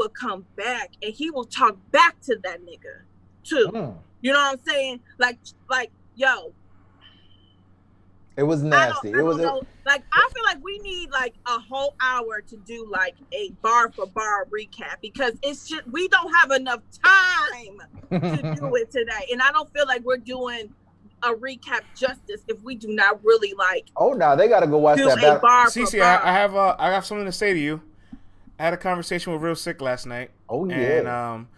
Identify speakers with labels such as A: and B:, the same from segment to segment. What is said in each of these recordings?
A: will come back and he will talk back to that nigga too. You know what I'm saying? Like, yo.
B: It was nasty.
A: I don't know. Like, I feel like we need like a whole hour to do like a bar for bar recap because it's just we don't have enough time to do it today, and I don't feel like we're doing a recap justice if we do not really like.
B: Oh no, they gotta go watch that battle.
C: Cece, I have something to say to you. I had a conversation with Real Sikh last night.
B: Oh yeah.
C: And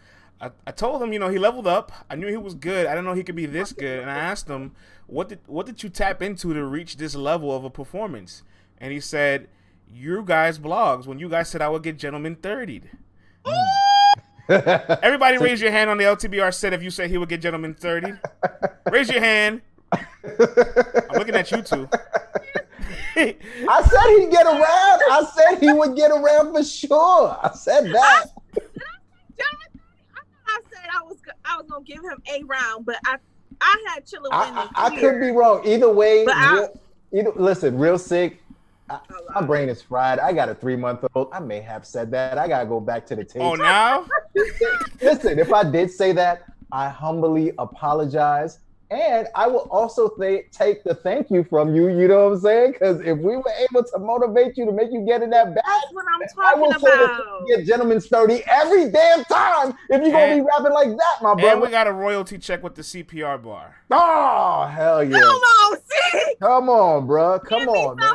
C: I told him, he leveled up. I knew he was good. I didn't know he could be this good. And I asked him, what did you tap into to reach this level of a performance? And he said, you guys' blogs, when you guys said I would get gentleman 30'd. Everybody raise your hand on the LTBR set if you said he would get gentleman 30'd. Raise your hand. I'm looking at you two.
B: I said he'd get around. I said he would get around for sure. I said that.
A: I said I was gonna give him a round, but I had Chilla winning.
B: I could be wrong. Either way, listen, Real Sikh. My brain is fried. I got a 3-month-old. I may have said that. I gotta go back to the tape.
C: Oh, now?
B: Listen, if I did say that, I humbly apologize. And I will also take the thank you from you, you know what I'm saying? Because if we were able to motivate you to make you get in that bag,
A: that's what I'm talking about.
B: Get gentleman's 30 every damn time if you're going to be rapping like that, my brother.
C: And we got a royalty check with the CPR bar.
B: Oh, hell yeah.
A: Come on, see?
B: Come on, bro. Come on, man.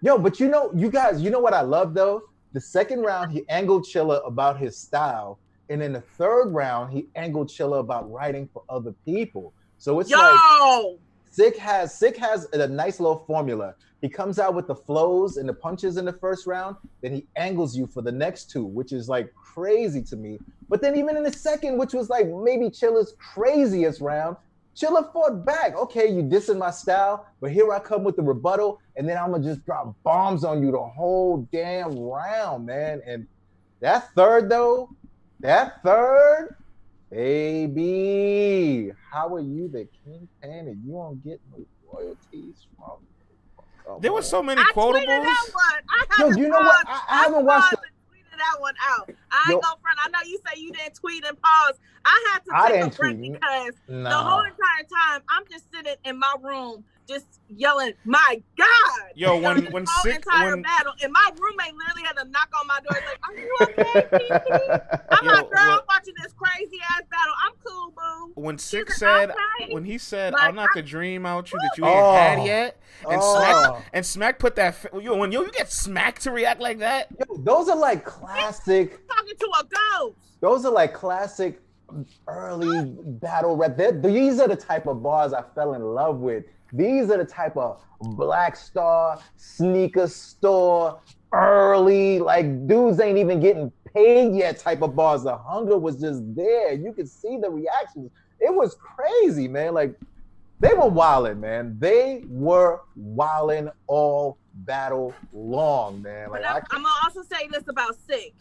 B: Yo, but you guys, you know what I love, though? The second round, he angled Chilla about his style. And in the third round, he angled Chilla about writing for other people. So it's like Sikh has a nice little formula. He comes out with the flows and the punches in the first round, then he angles you for the next two, which is like crazy to me. But then even in the second, which was like maybe Chilla's craziest round, Chilla fought back. Okay, you dissing my style, but here I come with the rebuttal, and then I'm gonna just drop bombs on you the whole damn round, man. And that third, baby, how are you the kingpin and you don't get no royalties from?
C: There were so many quotables.
B: Yo, you know what? I haven't watched it.
A: That one out. I ain't gonna front. I know you say you didn't tweet and pause. I had to take a break because the whole entire time I'm just sitting in my room just yelling, "My God!"
C: Yo, when
A: Sikh battle, and my roommate literally had to knock on my door like, "Are you okay, Kiki?" I'm like, "Girl, I'm watching this crazy ass battle. I'm cool, boo."
C: When Sikh said, when he said, "I'll knock a dream out you that you ain't had yet," and Smack put that when you get Smack to react like that,
B: yo, those are like classic.
A: Talking to a ghost.
B: Those are like classic early battle rap. These are the type of bars I fell in love with. These are the type of Black Star, sneaker store, early, like dudes ain't even getting paid yet type of bars. The hunger was just there. You could see the reactions. It was crazy, man. Like, they were wilding, man. They were wilding all battle long, man. Like,
A: I'm going to also say this about Sikh.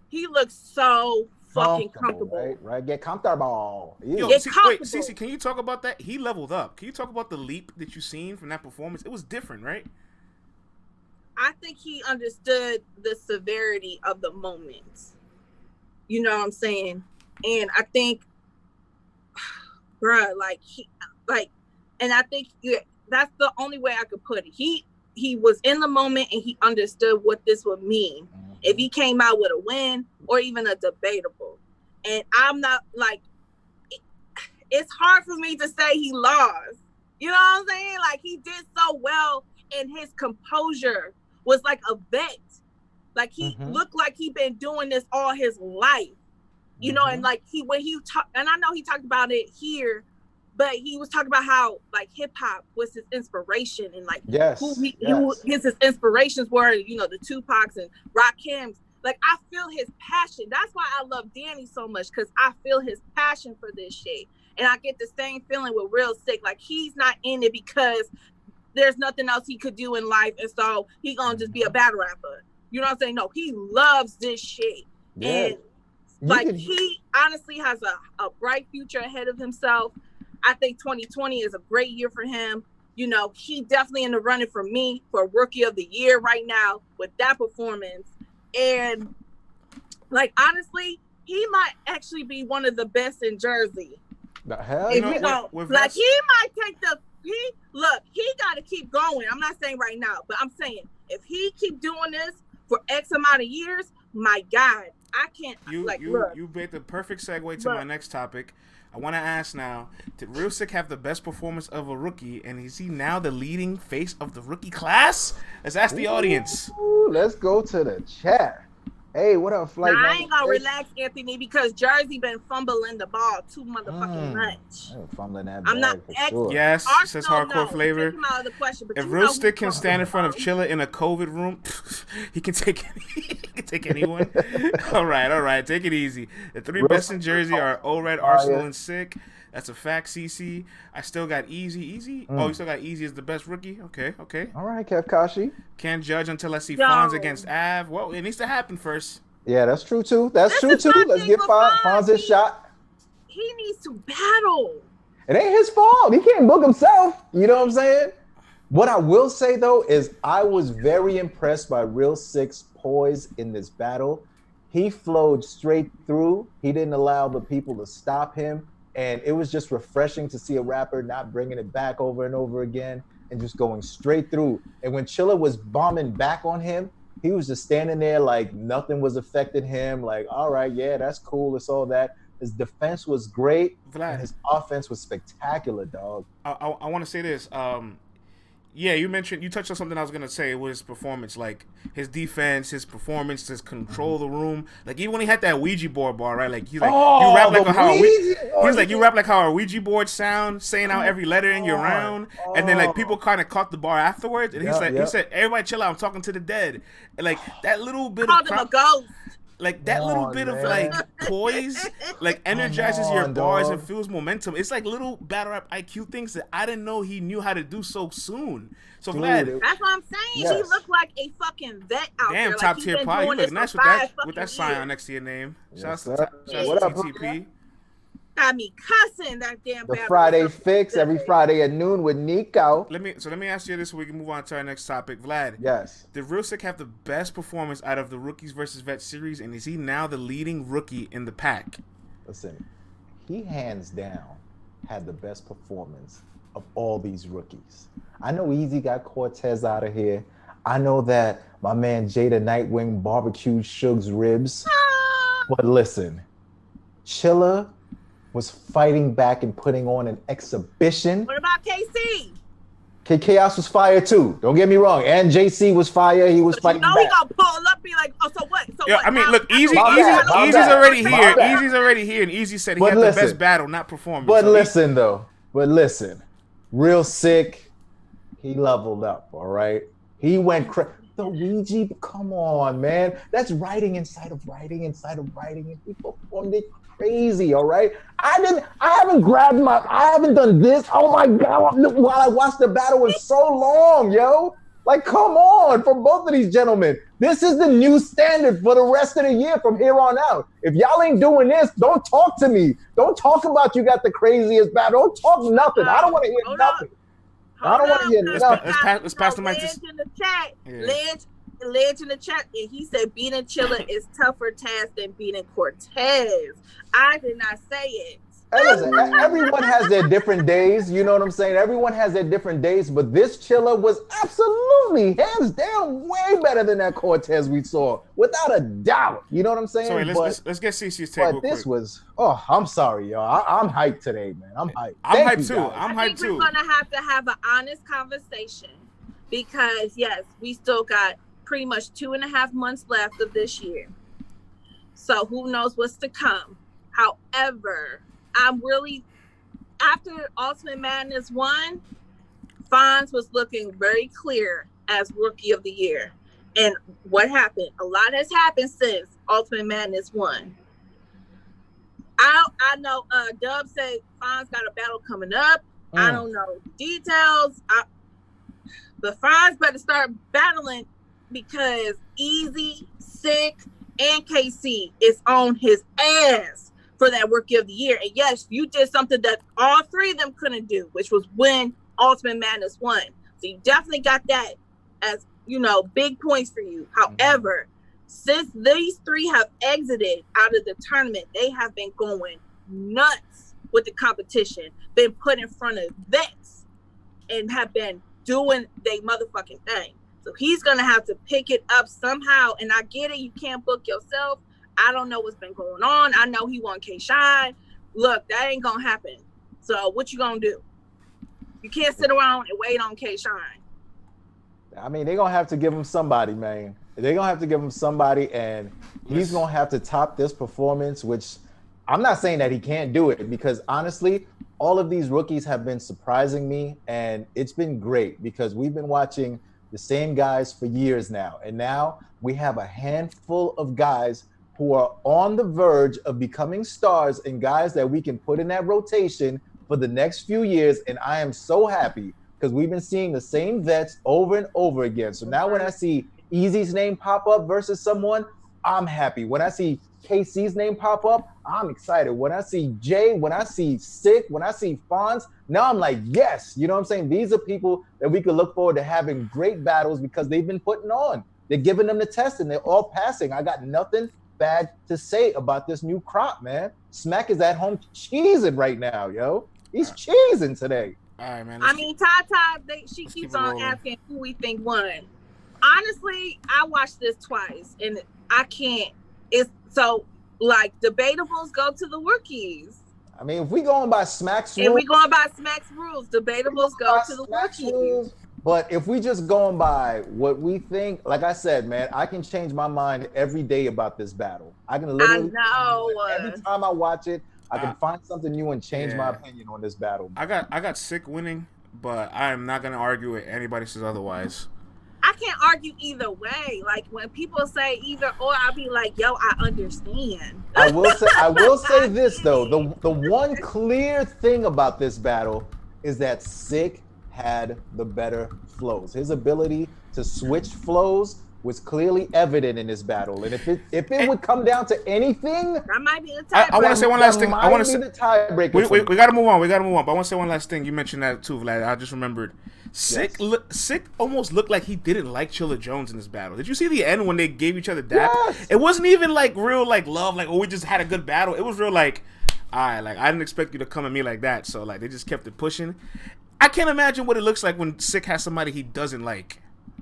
A: He looks so fucking comfortable.
B: Right? Get comfortable.
C: Yo, wait, Cece, can you talk about that? He leveled up. Can you talk about the leap that you seen from that performance? It was different, right?
A: I think he understood the severity of the moment. You know what I'm saying? And I think, bruh, and I think that's the only way I could put it. He was in the moment and he understood what this would mean. If he came out with a win or even a debatable. And I'm not like, it's hard for me to say he lost. You know what I'm saying? Like, he did so well and his composure was like a vet. Like, he looked like he'd been doing this all his life. You know, and like when he talked, and I know he talked about it here, but he was talking about how like hip hop was his inspiration and like his inspirations were, you know, the Tupacs and Rakims. Like, I feel his passion. That's why I love Danny so much, because I feel his passion for this shit. And I get the same feeling with Real Sikh. Like, he's not in it because there's nothing else he could do in life, and so he gonna just be a battle rapper. You know what I'm saying? No, he loves this shit. Yeah. And like, he honestly has a bright future ahead of himself. I think 2020 is a great year for him. You know, he definitely in the running for me for Rookie of the Year right now with that performance. And Like, honestly, he might actually be one of the best in Jersey.
B: The hell,
A: If he got to keep going. I'm not saying right now, but I'm saying if he keep doing this for X amount of years, my God, I can't.
C: You made the perfect segue to my next topic. I want to ask now: did Real Sikh have the best performance of a rookie, and is he now the leading face of the rookie class? Let's ask the audience.
B: Let's go to the chat. Hey, what up, Flight?
A: Now, I ain't gonna relax, Anthony, because Jersey been fumbling the ball too motherfucking much.
B: Fumbling that
A: I'm not
B: sure.
C: Yes, says Hardcore Flavor. If Real Sikh can stand in front of Chilla in a COVID room, he can take anyone. All right, take it easy. The three best in Jersey are O-Red, Arsenal, and Sikh. That's a fact, CC. I still got Easy. Oh, you still got Easy as the best rookie? Okay.
B: All right, Kevkashi.
C: Can't judge until I see Fonz against Av. Well, it needs to happen first.
B: Yeah, that's true, too. Let's get Fonz his shot.
A: He needs to battle.
B: It ain't his fault. He can't book himself. You know what I'm saying? What I will say, though, is I was very impressed by Real Sikh's poise in this battle. He flowed straight through. He didn't allow the people to stop him. And it was just refreshing to see a rapper not bringing it back over and over again and just going straight through. And when Chilla was bombing back on him, he was just standing there like nothing was affecting him. Like, all right, yeah, that's cool. It's all that. His defense was great.
C: Vlad,
B: and his offense was spectacular, dog.
C: I want to say this. Yeah, you touched on something I was gonna say was his performance, like his defense, his performance, his control of the room. Like even when he had that Ouija board bar, right? Like he's like you rap like how a Ouija board sound, saying out every letter in your round, and then like people kind of caught the bar afterwards, and he said, "Everybody chill out, I'm talking to the dead." And like that little bit
A: of him a ghost.
C: Like that little bit of like poise, like energizes your bars and fuels momentum. It's like little battle rap IQ things that I didn't know he knew how to do so soon. So Vlad,
A: that's what I'm saying. Yes. He looked like a fucking vet out there.
C: Damn, top tier pie. You look nice with that sign next to your name. Shout out to TTP.
A: Got me cussing that damn.
B: The Friday Fix every Friday at noon with Nico.
C: Let me ask you this so we can move on to our next topic. Vlad.
B: Yes.
C: Did Real Sikh have the best performance out of the Rookies versus Vet series, and is he now the leading rookie in the pack?
B: Listen, he hands down had the best performance of all these rookies. I know Easy got Cortez out of here. I know that my man Jada Nightwing barbecued Suge's ribs. But listen, Chilla was fighting back and putting on an exhibition.
A: What about KC?
B: Chaos was fire too. Don't get me wrong. And JC was fire. He was fighting back.
A: He gonna pull up, be like, "Oh, so what? So what?"
C: I mean, look, Easy's already here. Easy's already here, and Easy said he had the best battle, not performance.
B: But listen, Real Sikh, he leveled up. All right, he went the Ouija. Come on, man. That's writing inside of writing, and he performed it crazy, all right? I haven't done this, oh my God, while I watched the battle in so long, yo. Like, come on, for both of these gentlemen. This is the new standard for the rest of the year from here on out. If y'all ain't doing this, don't talk to me. Don't talk about you got the craziest battle. Don't talk nothing. I don't want to hear nothing. I don't want to hear nothing.
C: Let's pass the mic to
A: in the chat. Ledge in the chat, and he said beating Chilla is tougher task than beating Cortez. I did not say it.
B: Hey, listen, everyone has their different days. You know what I'm saying? Everyone has their different days, but this Chilla was absolutely, hands down, way better than that Cortez we saw, without a doubt. You know what I'm saying?
C: Sorry, let's get CC's take real quick.
B: This was, I'm sorry, y'all. I'm hyped today, man. I'm hyped.
C: I'm hyped too.
A: I think we're gonna have to have an honest conversation because yes, we still got pretty much 2.5 months left of this year. So who knows what's to come. However, I'm really, after Ultimate Madness 1, Fonz was looking very clear as Rookie of the Year. And what happened? A lot has happened since Ultimate Madness 1. I know Dub said Fonz got a battle coming up. I don't know details. But Fonz better start battling because Easy, Sikh, and KC is on his ass for that Rookie of the Year. And yes, you did something that all three of them couldn't do, which was win Ultimate Madness 1. So you definitely got that as, big points for you. However, Since these three have exited out of the tournament, they have been going nuts with the competition, been put in front of vets, and have been doing their motherfucking thing. So he's going to have to pick it up somehow. And I get it. You can't book yourself. I don't know what's been going on. I know he won K-Shine. Look, that ain't going to happen. So what you going to do? You can't sit around and wait on K-Shine.
B: I mean, they're going to have to give him somebody, man. They're going to have to give him somebody, and he's going to have to top this performance, which I'm not saying that he can't do it, because honestly, all of these rookies have been surprising me, and it's been great because we've been watching the same guys for years now. And now we have a handful of guys who are on the verge of becoming stars and guys that we can put in that rotation for the next few years. And I am so happy because we've been seeing the same vets over and over again. So now when I see Easy's name pop up versus someone, I'm happy. When I see KC's name pop up, I'm excited. When I see Jay, when I see Sikh, when I see Fonz, now I'm like, yes. You know what I'm saying? These are people that we could look forward to having great battles because they've been putting on. They're giving them the test and they're all passing. I got nothing bad to say about this new crop, man. Smack is at home cheesing right now, yo. He's cheesing today.
C: All right, man.
A: I mean, Tata, she keeps on asking who we think won. Honestly, I watched this twice and I can't. It's so like debatables go to the rookies.
B: I mean, if we going by Smack's rules,
A: and we going by Smack's rules, debatables go to the rookies. Rules,
B: but if we just going by what we think, like I said, man, I can change my mind every day about this battle. I can literally, every time I watch it, I can find something new and change my opinion on this battle.
C: I got Sikh winning, but I am not gonna argue with anybody says otherwise.
A: I can't argue either way. Like when people say either or, I'll be like, "Yo, I understand."
B: I will say this though: the one clear thing about this battle is that Sikh had the better flows. His ability to switch flows was clearly evident in this battle. And if it would come down to anything,
A: that might be the tiebreaker.
C: I want to say one last thing. I want to say
B: the tiebreaker.
C: We got to move on. But I want to say one last thing. You mentioned that too, Vlad. I just remembered. Sikh almost looked like he didn't like Chilla Jones in this battle. Did you see the end when they gave each other dap? Yes. It wasn't even like real like love, like we just had a good battle. It was real like, all right, like I didn't expect you to come at me like that. So like they just kept it pushing. I can't imagine what it looks like when Sikh has somebody he doesn't like.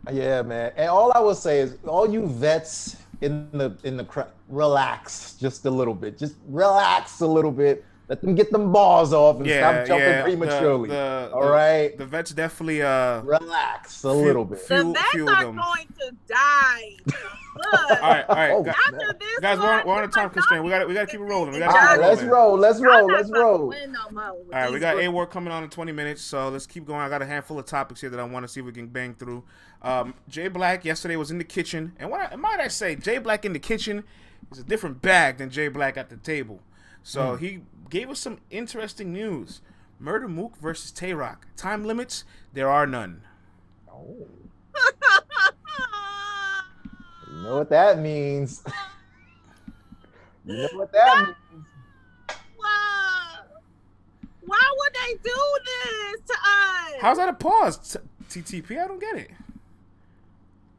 B: Yeah, man. And all I will say is, all you vets in the crowd, relax just a little bit. Just relax a little bit. Let them get them balls off and stop jumping prematurely. All right?
C: The vets definitely
B: relax a little bit.
A: The vets are going to die.
C: All right.
A: After this,
C: guys, we're on a time constraint. We got to keep it rolling.
B: Let's roll. Let's roll.
A: All
C: right, we got A.ward coming on in 20 minutes, so let's keep going. I got a handful of topics here that I want to see if we can bang through. Jay Black yesterday was in the kitchen, and might I say, Jay Black in the kitchen is a different bag than Jay Black at the table. So he gave us some interesting news. Murder Mook versus Tay-Roc. Time limits, there are none.
B: Oh. You know what that means. You know what that means.
A: Why would they do this to us?
C: How's that a pause? TTP, I don't get it.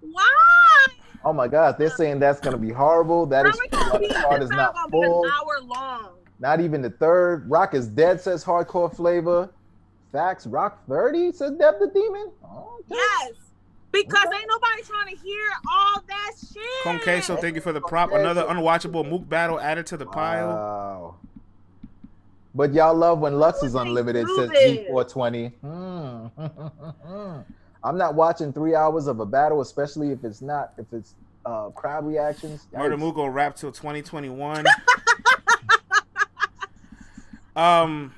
A: Why?
B: Oh my God, they're saying that's gonna be horrible. That is card is not full.
A: Be an hour long.
B: Not even the third. Rock is dead, says Hardcore Flavor. Facts. Rock 30, says Deb the Demon. Oh, okay.
A: Yes. Because ain't nobody trying to hear all that shit.
C: Conqueso, thank you for the prop. Another unwatchable Mook battle added to the pile.
B: Wow. But y'all love when Lux is unlimited, says G420. I'm not watching 3 hours of a battle, especially if it's crowd reactions.
C: Murder Mook will rap till 2021.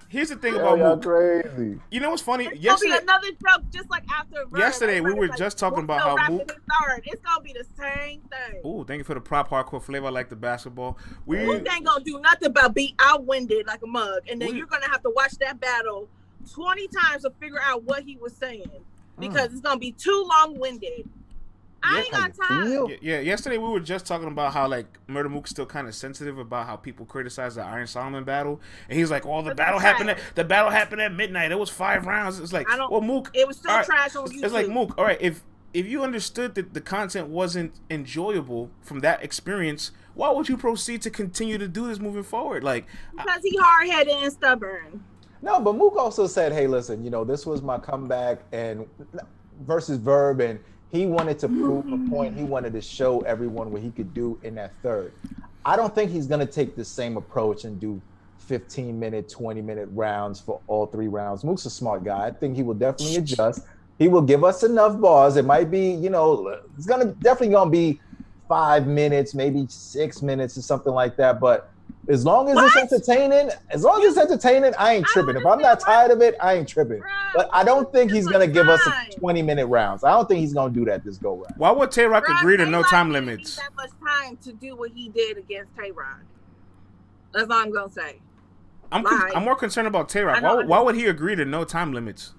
C: Here's the thing about Mook.
B: Crazy.
C: You know what's funny?
A: It's gonna be another joke, just like after.
C: Yesterday we were just talking about how Mook.
A: It's gonna be the same thing.
C: Ooh, thank you for the prop, Hardcore Flavor. I like the basketball.
A: Mook ain't gonna do nothing but be outwinded like a mug, and then you're gonna have to watch that battle 20 times to figure out what he was saying because it's gonna be too long-winded. I ain't got time.
C: Yeah, yesterday we were just talking about how like Murder Mook's still kind of sensitive about how people criticize the Iron Solomon battle, and he's like, "Oh, the battle happened at midnight. It was 5 rounds." It's like, well, Mook,
A: it was still trash on YouTube.
C: It's like Mook. All right, if if you understood that the content wasn't enjoyable from that experience, why would you proceed to continue to do this moving forward? Like,
A: because he hard-headed and stubborn.
B: No, but Mook also said, hey, listen, you know, this was my comeback and versus Verb, and he wanted to prove a point. He wanted to show everyone what he could do in that third. I don't think he's going to take the same approach and do 15-minute, 20-minute rounds for all 3 rounds. Mook's a smart guy. I think he will definitely adjust. He will give us enough bars. It might be, you know, it's definitely going to be 5 minutes, maybe 6 minutes or something like that. But as long as it's entertaining, I ain't tripping. If I'm not tired of it, I ain't tripping. But I don't think he's going to give us 20-minute rounds. I don't think he's going to do that this go round.
C: Why would Tay-Roc agree to no time limits?
A: That much time to do what he did against Tay-Roc. That's all I'm going to say.
C: I'm more concerned about Tay-Roc. Why would he agree to no time limits?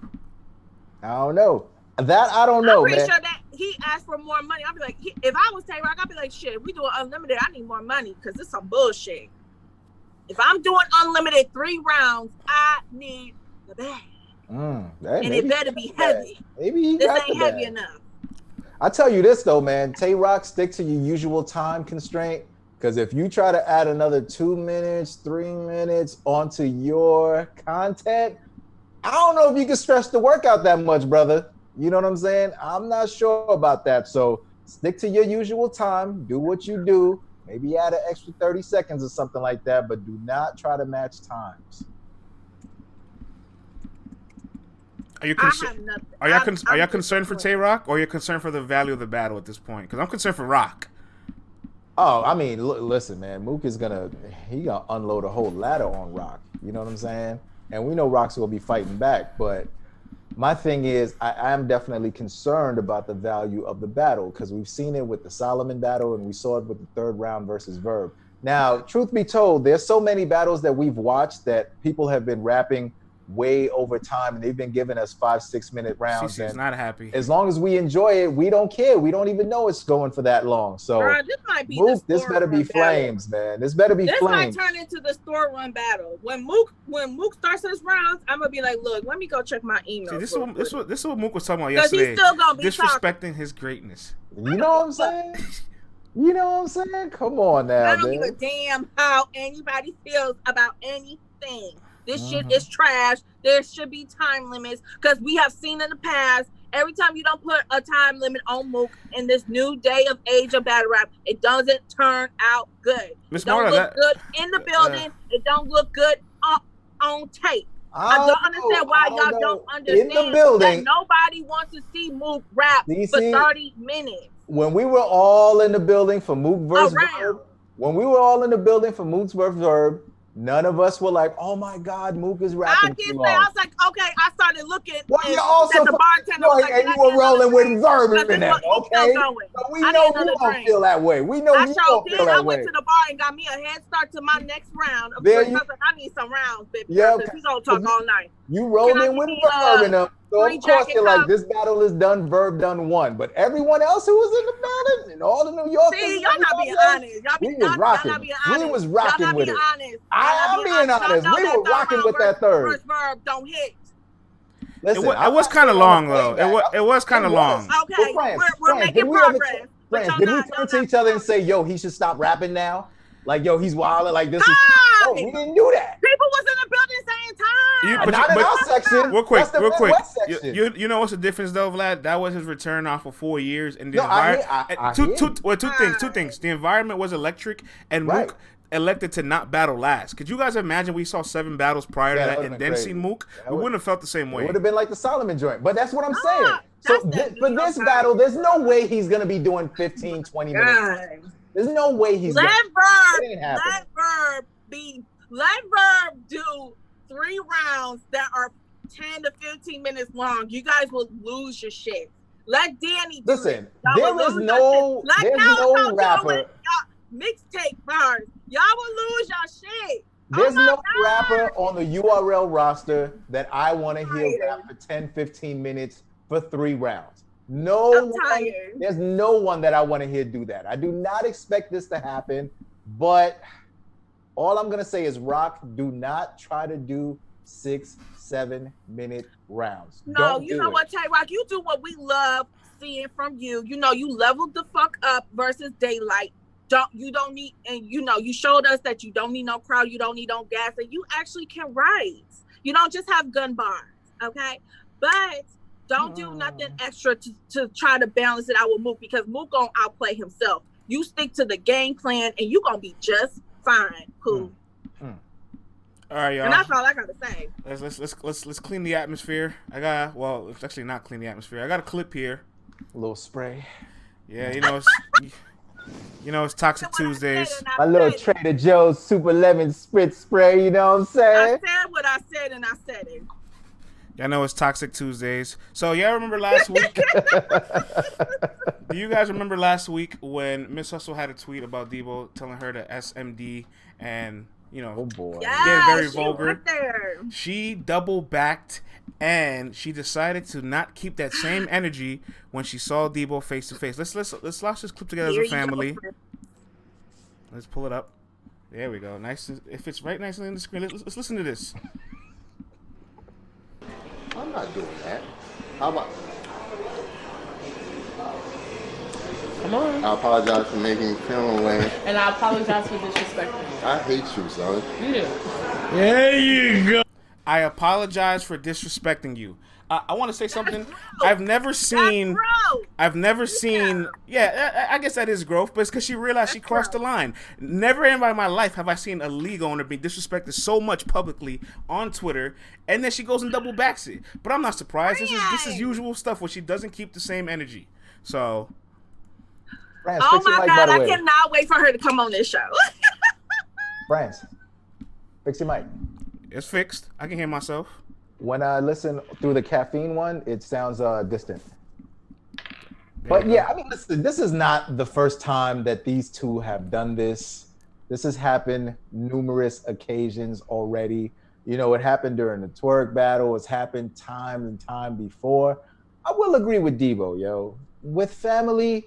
B: I don't know. That I don't know,
A: I'm pretty
B: man.
A: sure that he asked for more money. I'd be like, if I was Tay-Roc, I'd be like, shit, if we do unlimited, I need more money because this is some bullshit. If I'm doing unlimited 3 rounds, I need the bag. And it better be heavy.
B: Maybe
A: this ain't heavy enough.
B: I tell you this though, man. Tay-Roc, stick to your usual time constraint. Because if you try to add another 2 minutes, 3 minutes onto your content, I don't know if you can stretch the workout that much, brother. You know what I'm saying? I'm not sure about that. So stick to your usual time. Do what you do. Maybe add an extra 30 seconds or something like that, but do not try to match times.
C: Are you concerned for Tay-Roc, or are you concerned for the value of the battle at this point? Because I'm concerned for Roc.
B: Oh, I mean, listen, man. Mook is gonna unload a whole ladder on Roc. You know what I'm saying? And we know Roc's gonna be fighting back, but my thing is, I am definitely concerned about the value of the battle because we've seen it with the Solomon battle and we saw it with the 3rd round versus Verb. Now, truth be told, there's so many battles that we've watched that people have been rapping way over time and they've been giving us 5-6 minute rounds.
C: She's not happy.
B: As long as we enjoy it, we don't care. We don't even know it's going for that long. So
A: this might be
B: this better be flames, man. This better be flames.
A: This might turn into the store run battle. When Mook starts his rounds, I'm gonna be like, look, let me go check my email.
C: See, this is what Mook was talking about yesterday.
A: He's still gonna be
C: disrespecting his greatness.
B: You know what I'm saying? You know what I'm saying? Come on now,
A: I don't give a damn how anybody feels about anything. This shit is trash. There should be time limits because we have seen in the past, every time you don't put a time limit on Mook in this new day of age of battle rap, it doesn't turn out good. It don't look good in the building. It don't look good on tape. I don't understand why y'all don't understand
B: in the building,
A: that nobody wants to see Mook rap for 30 minutes.
B: When we were all in the building for Mook versus Verb, none of us were like, "Oh my God, Mook is rapping."
A: I was like, "Okay." I started looking.
B: Well, you also
A: the bartender was like,
B: and you were rolling with Verb in that, okay? So we know you don't feel that way. We know you don't feel that way.
A: I went to the bar and got me a head start to my next round. Of course, I was like, I need some rounds, baby.
B: Yeah,
A: because he's gonna talk all night.
B: You rolled in with Verb in them. So of course you're like, this battle is done, Verb done won. But everyone else who was in the battle and all the New Yorkers,
A: see, y'all not being honest.
B: We was rocking with it. I am being honest. We were rocking with that third.
A: First Verb don't hit.
B: Listen,
C: it was kind of long though. It was kind of long.
A: Okay, we're making progress.
B: Did we turn to each other and say, "Yo, he should stop rapping now"? Like, yo, he's wilding. Like this is. No, we didn't do that.
A: People was in the building saying time.
B: Not in our section.
C: Real quick. You know what's the difference though, Vlad? That was his return off for 4 years, and the two things. The environment was electric, and Mook elected to not battle last. Could you guys imagine we saw 7 battles prior to that and then seen Mook? We wouldn't have felt the same way.
B: It would have been like the Solomon joint. But that's what I'm saying. So for this battle, there's no way he's gonna be doing 15, 20 minutes. There's no way he's
A: let Verb do 3 rounds that are 10 to 15 minutes long. You guys will lose your shit. Let Danny do
B: Listen, there is no rapper.
A: Mixtape bars. Y'all will lose your shit.
B: There's no rapper on the URL roster that I want to hear rap for 10, 15 minutes for 3 rounds. There's no one that I want to hear do that. I do not expect this to happen, but all I'm going to say is, Roc, do not try to do 6-7 minute rounds.
A: No, you know what, Tay-Roc, you do what we love, seeing from you. You know, you leveled the fuck up versus Daylight. You don't need, and you know, you showed us that you don't need no crowd, you don't need no gas, and you actually can write. You don't just have gun bars, okay? But don't do nothing extra to try to balance it out with Mook, because Mook gonna outplay himself. You stick to the game plan, and you gonna be just fine. Cool.
C: All right, y'all.
A: And that's all I gotta say.
C: Let's clean the atmosphere. It's actually not clean the atmosphere. I got a clip here.
B: A little spray.
C: Yeah, it's Toxic Tuesdays.
B: My little Trader Joe's Super Lemon Spritz spray, you know what I'm saying?
A: I said what I said, and I said it.
C: Y'all know it's Toxic Tuesdays. So y'all remember last week? Do you guys remember last week when Miss Hustle had a tweet about Debo telling her to SMD and,
B: oh boy,
C: get very vulgar? She double backed and she decided to not keep that same energy when she saw Debo face to face. Let's watch this clip together as a family. Let's pull it up. There we go. Nice. It fits right nicely in the screen. Let's listen to this.
D: I'm not doing that. How about?
E: Come on.
D: I apologize for making you feel away.
E: And I apologize for disrespecting you.
D: I hate you, son.
E: Yeah.
C: There you go. I apologize for disrespecting you. I want to say something. I've never seen. Yeah, I guess that is growth, but it's because she realized she crossed the line. Never in my life have I seen a league owner be disrespected so much publicly on Twitter, and then she goes and double backs it. But I'm not surprised. This is usual stuff where she doesn't keep the same energy. So.
B: France,
A: oh my God! I cannot wait for her to come on this show.
B: France, fix your mic.
C: It's fixed. I can hear myself.
B: When I listen through the caffeine one, it sounds distant. But yeah, I mean, listen, this is not the first time that these two have done this. This has happened numerous occasions already. You know, it happened during the twerk battle. It's happened time and time before. I will agree with Debo, yo. With family,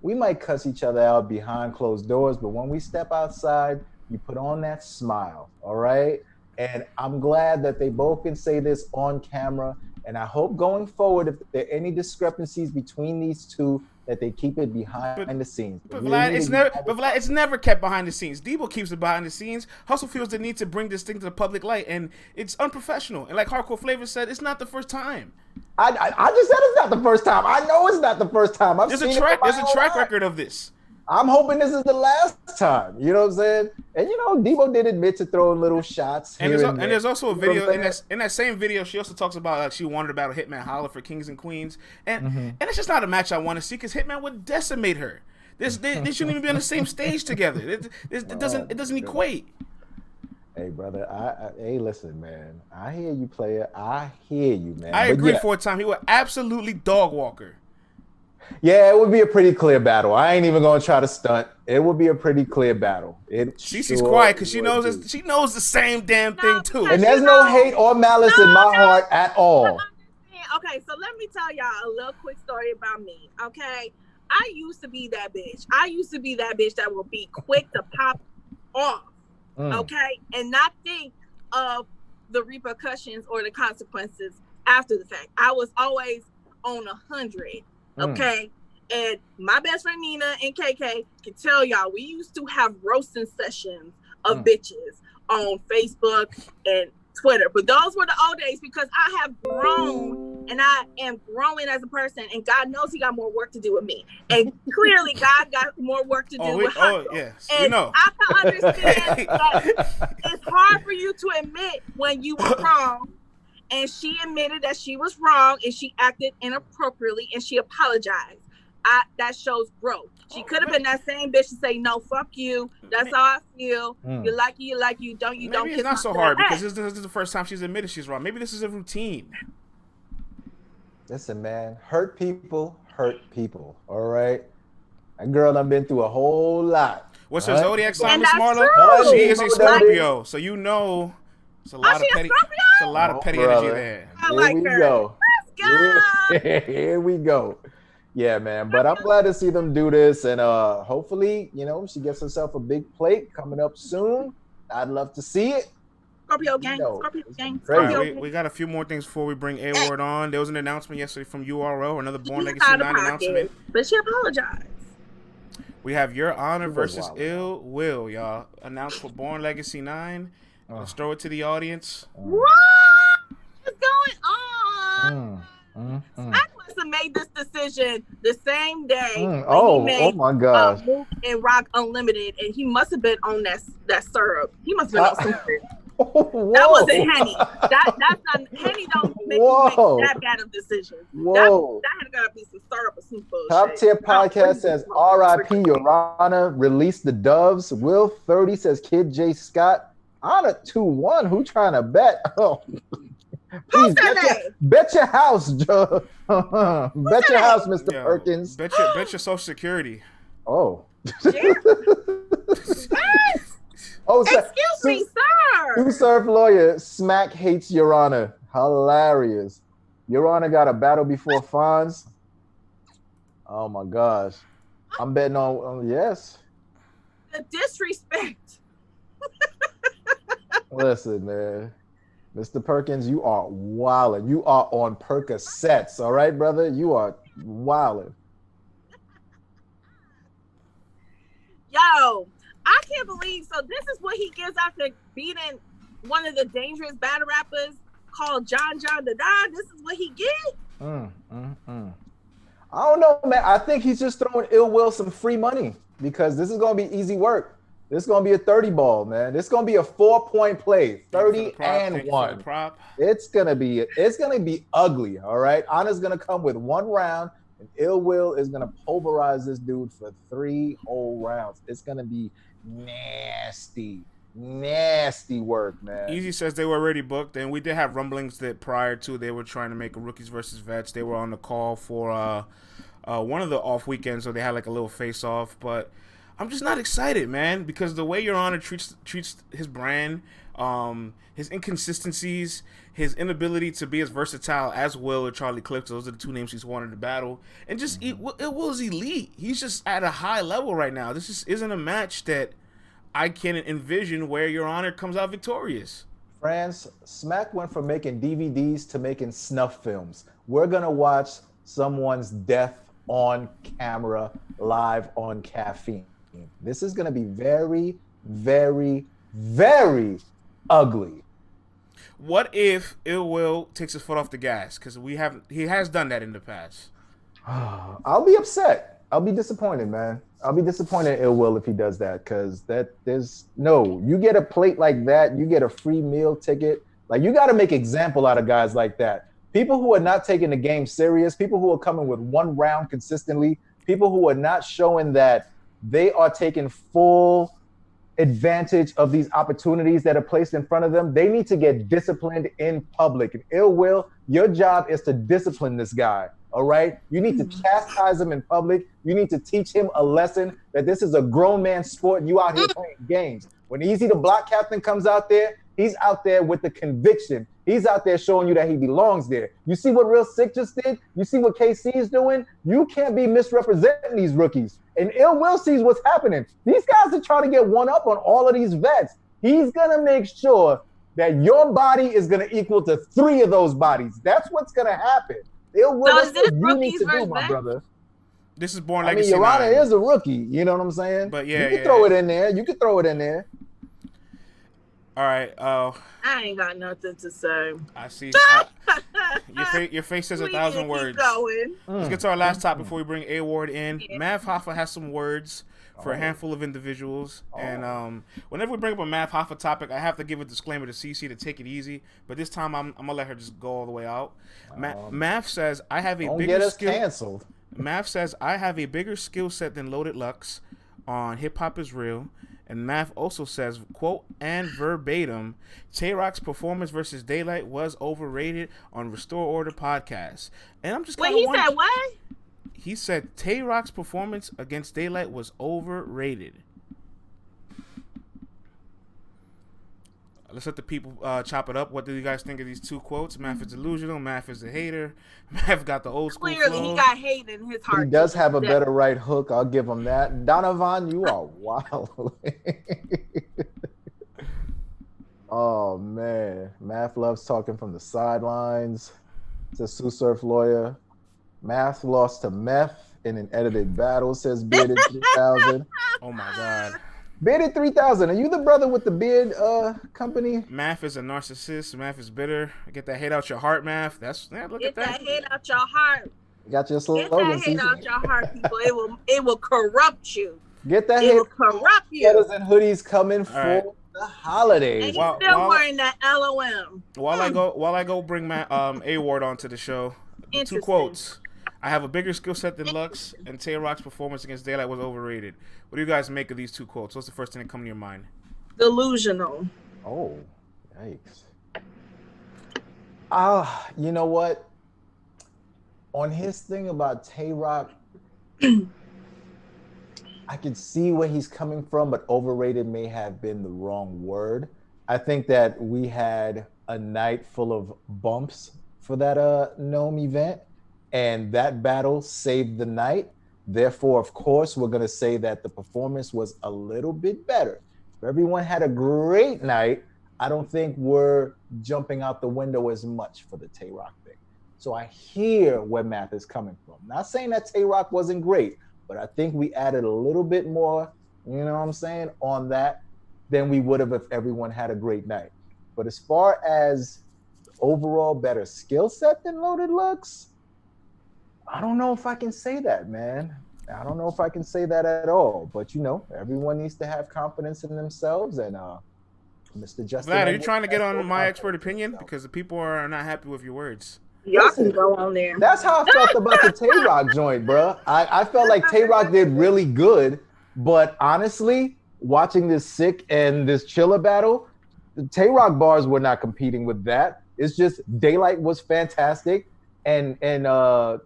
B: we might cuss each other out behind closed doors, but when we step outside, you put on that smile, all right? And I'm glad that they both can say this on camera. And I hope going forward, if there are any discrepancies between these two, that they keep it behind the scenes.
C: But Vlad, it's never kept behind the scenes. Debo keeps it behind the scenes. Hustle feels the need to bring this thing to the public light, and it's unprofessional. And like Hardcore Flavor said, it's not the first time.
B: I just said it's not the first time. I know it's not the first time.
C: There's a track record of this.
B: I'm hoping this is the last time. You know what I'm saying? And you know, Debo did admit to throwing little shots.
C: And there's also a video in that same video. She also talks about like she wanted to battle Hitman Holla for Kings and Queens, and it's just not a match I want to see because Hitman would decimate her. They shouldn't even be on the same stage together. It doesn't equate.
B: Hey brother, hey listen man, I hear you player. I hear you man.
C: I agree for a time. He would absolutely dog walker.
B: Yeah, it would be a pretty clear battle. I ain't even gonna try to stunt. It would be a pretty clear battle.
C: She's quiet because she knows the same damn thing too.
B: And there's no hate or malice in my heart at all.
A: Okay, so let me tell y'all a little quick story about me. Okay, I used to be that bitch. I used to be that bitch that would be quick to pop off. Okay, and not think of the repercussions or the consequences after the fact. I was always on 100. Okay, and my best friend Nina and KK can tell y'all we used to have roasting sessions of bitches on Facebook and Twitter, but those were the old days because I have grown and I am growing as a person, and God knows He got more work to do with me, and clearly God got more work to do with Hustle.
C: Yes,
A: and
C: you know.
A: I can understand that it's hard for you to admit when you were wrong. And she admitted that she was wrong and she acted inappropriately and she apologized. That shows growth. She could have been that same bitch to say, no, fuck you. That's how I feel. You like you, don't.
C: Maybe it's not so hard because this is the first time she's admitted she's wrong. Maybe this is a routine.
B: Listen, man, hurt people, all right? That girl done been through a whole lot.
C: What's her zodiac sign, Miss Marlo?
A: True.
C: She is a Scorpio, so you know it's a lot of petty. It's a lot of petty energy there.
B: Here we go.
A: Let's go.
B: Here we go. Yeah, man. But I'm glad to see them do this, and hopefully, you know, she gets herself a big plate coming up soon. I'd love to see it.
A: Scorpio gang.
B: No,
A: Scorpio
B: it's
A: gang.
B: crazy.
C: All
A: Scorpio
C: right,
A: gang.
C: we got a few more things before we bring A.ward on. There was an announcement yesterday from URL, another Born
A: He's
C: Legacy
A: out of
C: 9
A: pocket,
C: announcement.
A: but she apologized.
C: We have Your Honor
B: He was
C: versus
B: wild,
C: Ill Will, y'all. Announced for Born Legacy 9. Let's throw it to the audience.
A: What is going on? Smack must have made this decision the same day when he made
B: my gosh.
A: Mook and Roc Unlimited, and he must have been on that syrup. He must have been on something. That wasn't Henny. That's not Henny. Don't make you make that bad of decisions.
B: Whoa.
A: That had got to be some syrup or some bullshit.
B: Top tier podcast says R.I.P. Your Honor. Release the Doves. Will 30 says Kid J Scott. Honor 2-1. Who trying to bet? Oh. Please bet your house, Joe. Bet your house, Mr. Perkins.
C: Bet your Social Security.
B: Oh.
A: Yeah.
B: Oh,
A: excuse me, sir.
B: Who served lawyer? Smack hates Your Honor. Hilarious. Your Honor got a battle before Fonz. Oh my gosh. I'm betting on yes.
A: The disrespect.
B: Listen, man. Mr. Perkins, you are wildin'. You are on Percocets, all right, brother? You are wildin'.
A: Yo, I can't believe. So this is what he gets after beating one of the dangerous battle rappers called John the Don. This is what he get.
B: I don't know, man. I think he's just throwing Ill Will some free money because this is going to be easy work. This is going to be a 30 ball, man. This is going to be a 4-point play, 30-1. It's going to be ugly, all right? Honor's going to come with one round, and Ill Will is going to pulverize this dude for 3 whole rounds. It's going to be nasty work, man.
C: Easy says they were already booked, and we did have rumblings that prior to they were trying to make a rookies versus vets. They were on the call for one of the off weekends, so they had like a little face off, but I'm just not excited, man, because the way Your Honor treats his brand, his inconsistencies, his inability to be as versatile as Will or Charlie Clips, those are the 2 names he's wanted to battle, and just It Will's elite. He's just at a high level right now. This just isn't a match that I can envision where Your Honor comes out victorious.
B: France, Smack went from making DVDs to making snuff films. We're going to watch someone's death on camera, live on caffeine. This is going to be very, very, very ugly.
C: What if Ill Will takes his foot off the gas? Because he has done that in the past.
B: I'll be upset. I'll be disappointed, man. I'll be disappointed in Ill Will if he does that, because you get a plate like that, you get a free meal ticket. Like, you got to make example out of guys like that. People who are not taking the game serious, people who are coming with one round consistently, people who are not showing that they are taking full advantage of these opportunities that are placed in front of them. They need to get disciplined in public. And Ill Will, your job is to discipline this guy, all right? You need to chastise him in public. You need to teach him a lesson that this is a grown man sport and you out here playing games. When Easy the Block Captain comes out there, he's out there with the conviction. He's out there showing you that he belongs there. You see what Real Sick just did? You see what KC is doing? You can't be misrepresenting these rookies. And Ill Will sees what's happening. These guys are trying to get one up on all of these vets. He's going to make sure that your body is going to equal to 3 of those bodies. That's what's going to happen. Ill Will,
A: so is this rookies versus
B: my brother.
C: This is Born Legacy.
B: Your Honor is a rookie. You know what I'm saying?
C: But yeah,
B: you can throw it in there. You can throw it in there.
C: All right.
A: I ain't got nothing to say.
C: I see. Your face says 1,000 words. Let's get to our last topic before we bring A.ward in. Yeah. Mav Hoffa has some words for a handful of individuals. And whenever we bring up a Mav Hoffa topic, I have to give a disclaimer to CC to take it easy. But this time, I'm going to let her just go all the way out. Mav says, I have a bigger skill.
B: Canceled.
C: Mav says, I have a bigger skill set than Loaded Lux on Hip Hop is Real. And Math also says, quote, and verbatim, Tay-Roc's performance versus Daylight was overrated on Restore Order podcast. And I'm just
A: wait, he said what?
C: He said Tay-Roc's performance against Daylight was overrated. Let's let the people chop it up. What do you guys think of these 2 quotes? Math is delusional. Math is a hater. Math got the old school
A: Clearly,
C: flow.
A: He got hate in his heart.
B: He does have a better right hook. I'll give him that. Donovan, you are wild. Oh man, Math loves talking from the sidelines. Says Sue Surf lawyer. Math lost to Meth in an edited battle. Says Bearded 3000.
C: Oh my God.
B: Bearded 3000. Are you the brother with the beard company?
C: Math is a narcissist. Math is bitter. Get that hate out your heart, Math. Look
A: Get
C: at that.
A: hate out your heart.
B: Got your slogan.
A: Get that hate out your heart, people. It will corrupt you.
B: Get that
A: It
B: hate.
A: will corrupt you.
B: Sweaters and hoodies coming for the holidays.
A: And he's still wearing that LOM.
C: While I go bring my A.ward onto the show. 2 quotes. I have a bigger skill set than Lux, and Tay Roc's performance against Daylight was overrated. What do you guys make of these 2 quotes? What's the first thing that come to your mind?
A: Delusional.
B: Oh, yikes. You know what? On his thing about Tay Roc, I can see where he's coming from, but overrated may have been the wrong word. I think that we had a night full of bumps for that Gnome event, and that battle saved the night. Therefore, of course, we're going to say that the performance was a little bit better. If everyone had a great night, I don't think we're jumping out the window as much for the Tay Roc thing. So I hear where Math is coming from. Not saying that Tay Roc wasn't great, but I think we added a little bit more, you know what I'm saying, on that than we would have if everyone had a great night. But as far as overall better skill set than Loaded Lux, I don't know if I can say that, man. I don't know if I can say that at all. But, you know, everyone needs to have confidence in themselves. And Mr. Justin...
C: Vlad, are you trying to get on my expert opinion? Because the people are not happy with your words.
A: Y'all can go on there.
B: That's how I felt about the Tay Roc joint, bro. I felt like Tay Roc did really good. But honestly, watching this Sikh and this Chilla battle, the Tay Roc bars were not competing with that. It's just Daylight was fantastic. And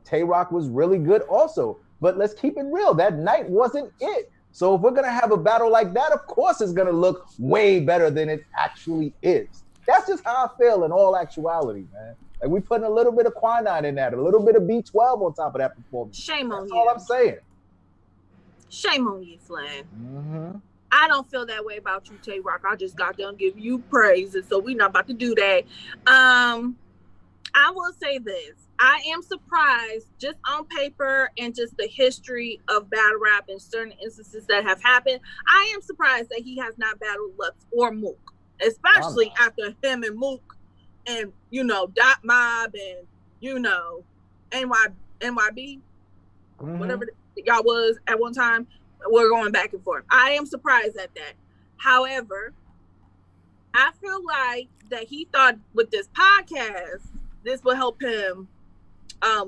B: Tay Roc was really good also. But let's keep it real. That night wasn't it. So if we're going to have a battle like that, of course it's going to look way better than it actually is. That's just how I feel in all actuality, man. Like we putting a little bit of quinine in that, a little bit of B12 on top of that performance.
A: Shame on you.
B: That's all I'm saying.
A: Shame on you, Flan.
B: Mm-hmm.
A: I don't feel that way about you, Tay Roc. I just got done give you praise, and so we're not about to do that. I will say this. I am surprised, just on paper and just the history of battle rap and certain instances that have happened, I am surprised that he has not battled Lux or Mook, especially after him and Mook and, you know, Dot Mob and, you know, NYB, whatever y'all was at one time, we're going back and forth. I am surprised at that. However, I feel like that he thought with this podcast, this will help him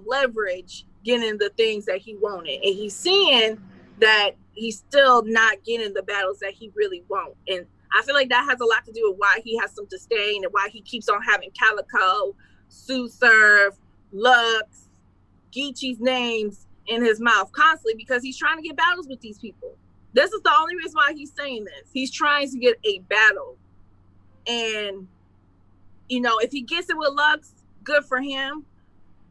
A: leverage getting the things that he wanted. And he's seeing that he's still not getting the battles that he really wants. And I feel like that has a lot to do with why he has some disdain and why he keeps on having Calico, Sue Surf, Lux, Geechee's names in his mouth constantly because he's trying to get battles with these people. This is the only reason why he's saying this. He's trying to get a battle. And, you know, if he gets it with Lux, good for him.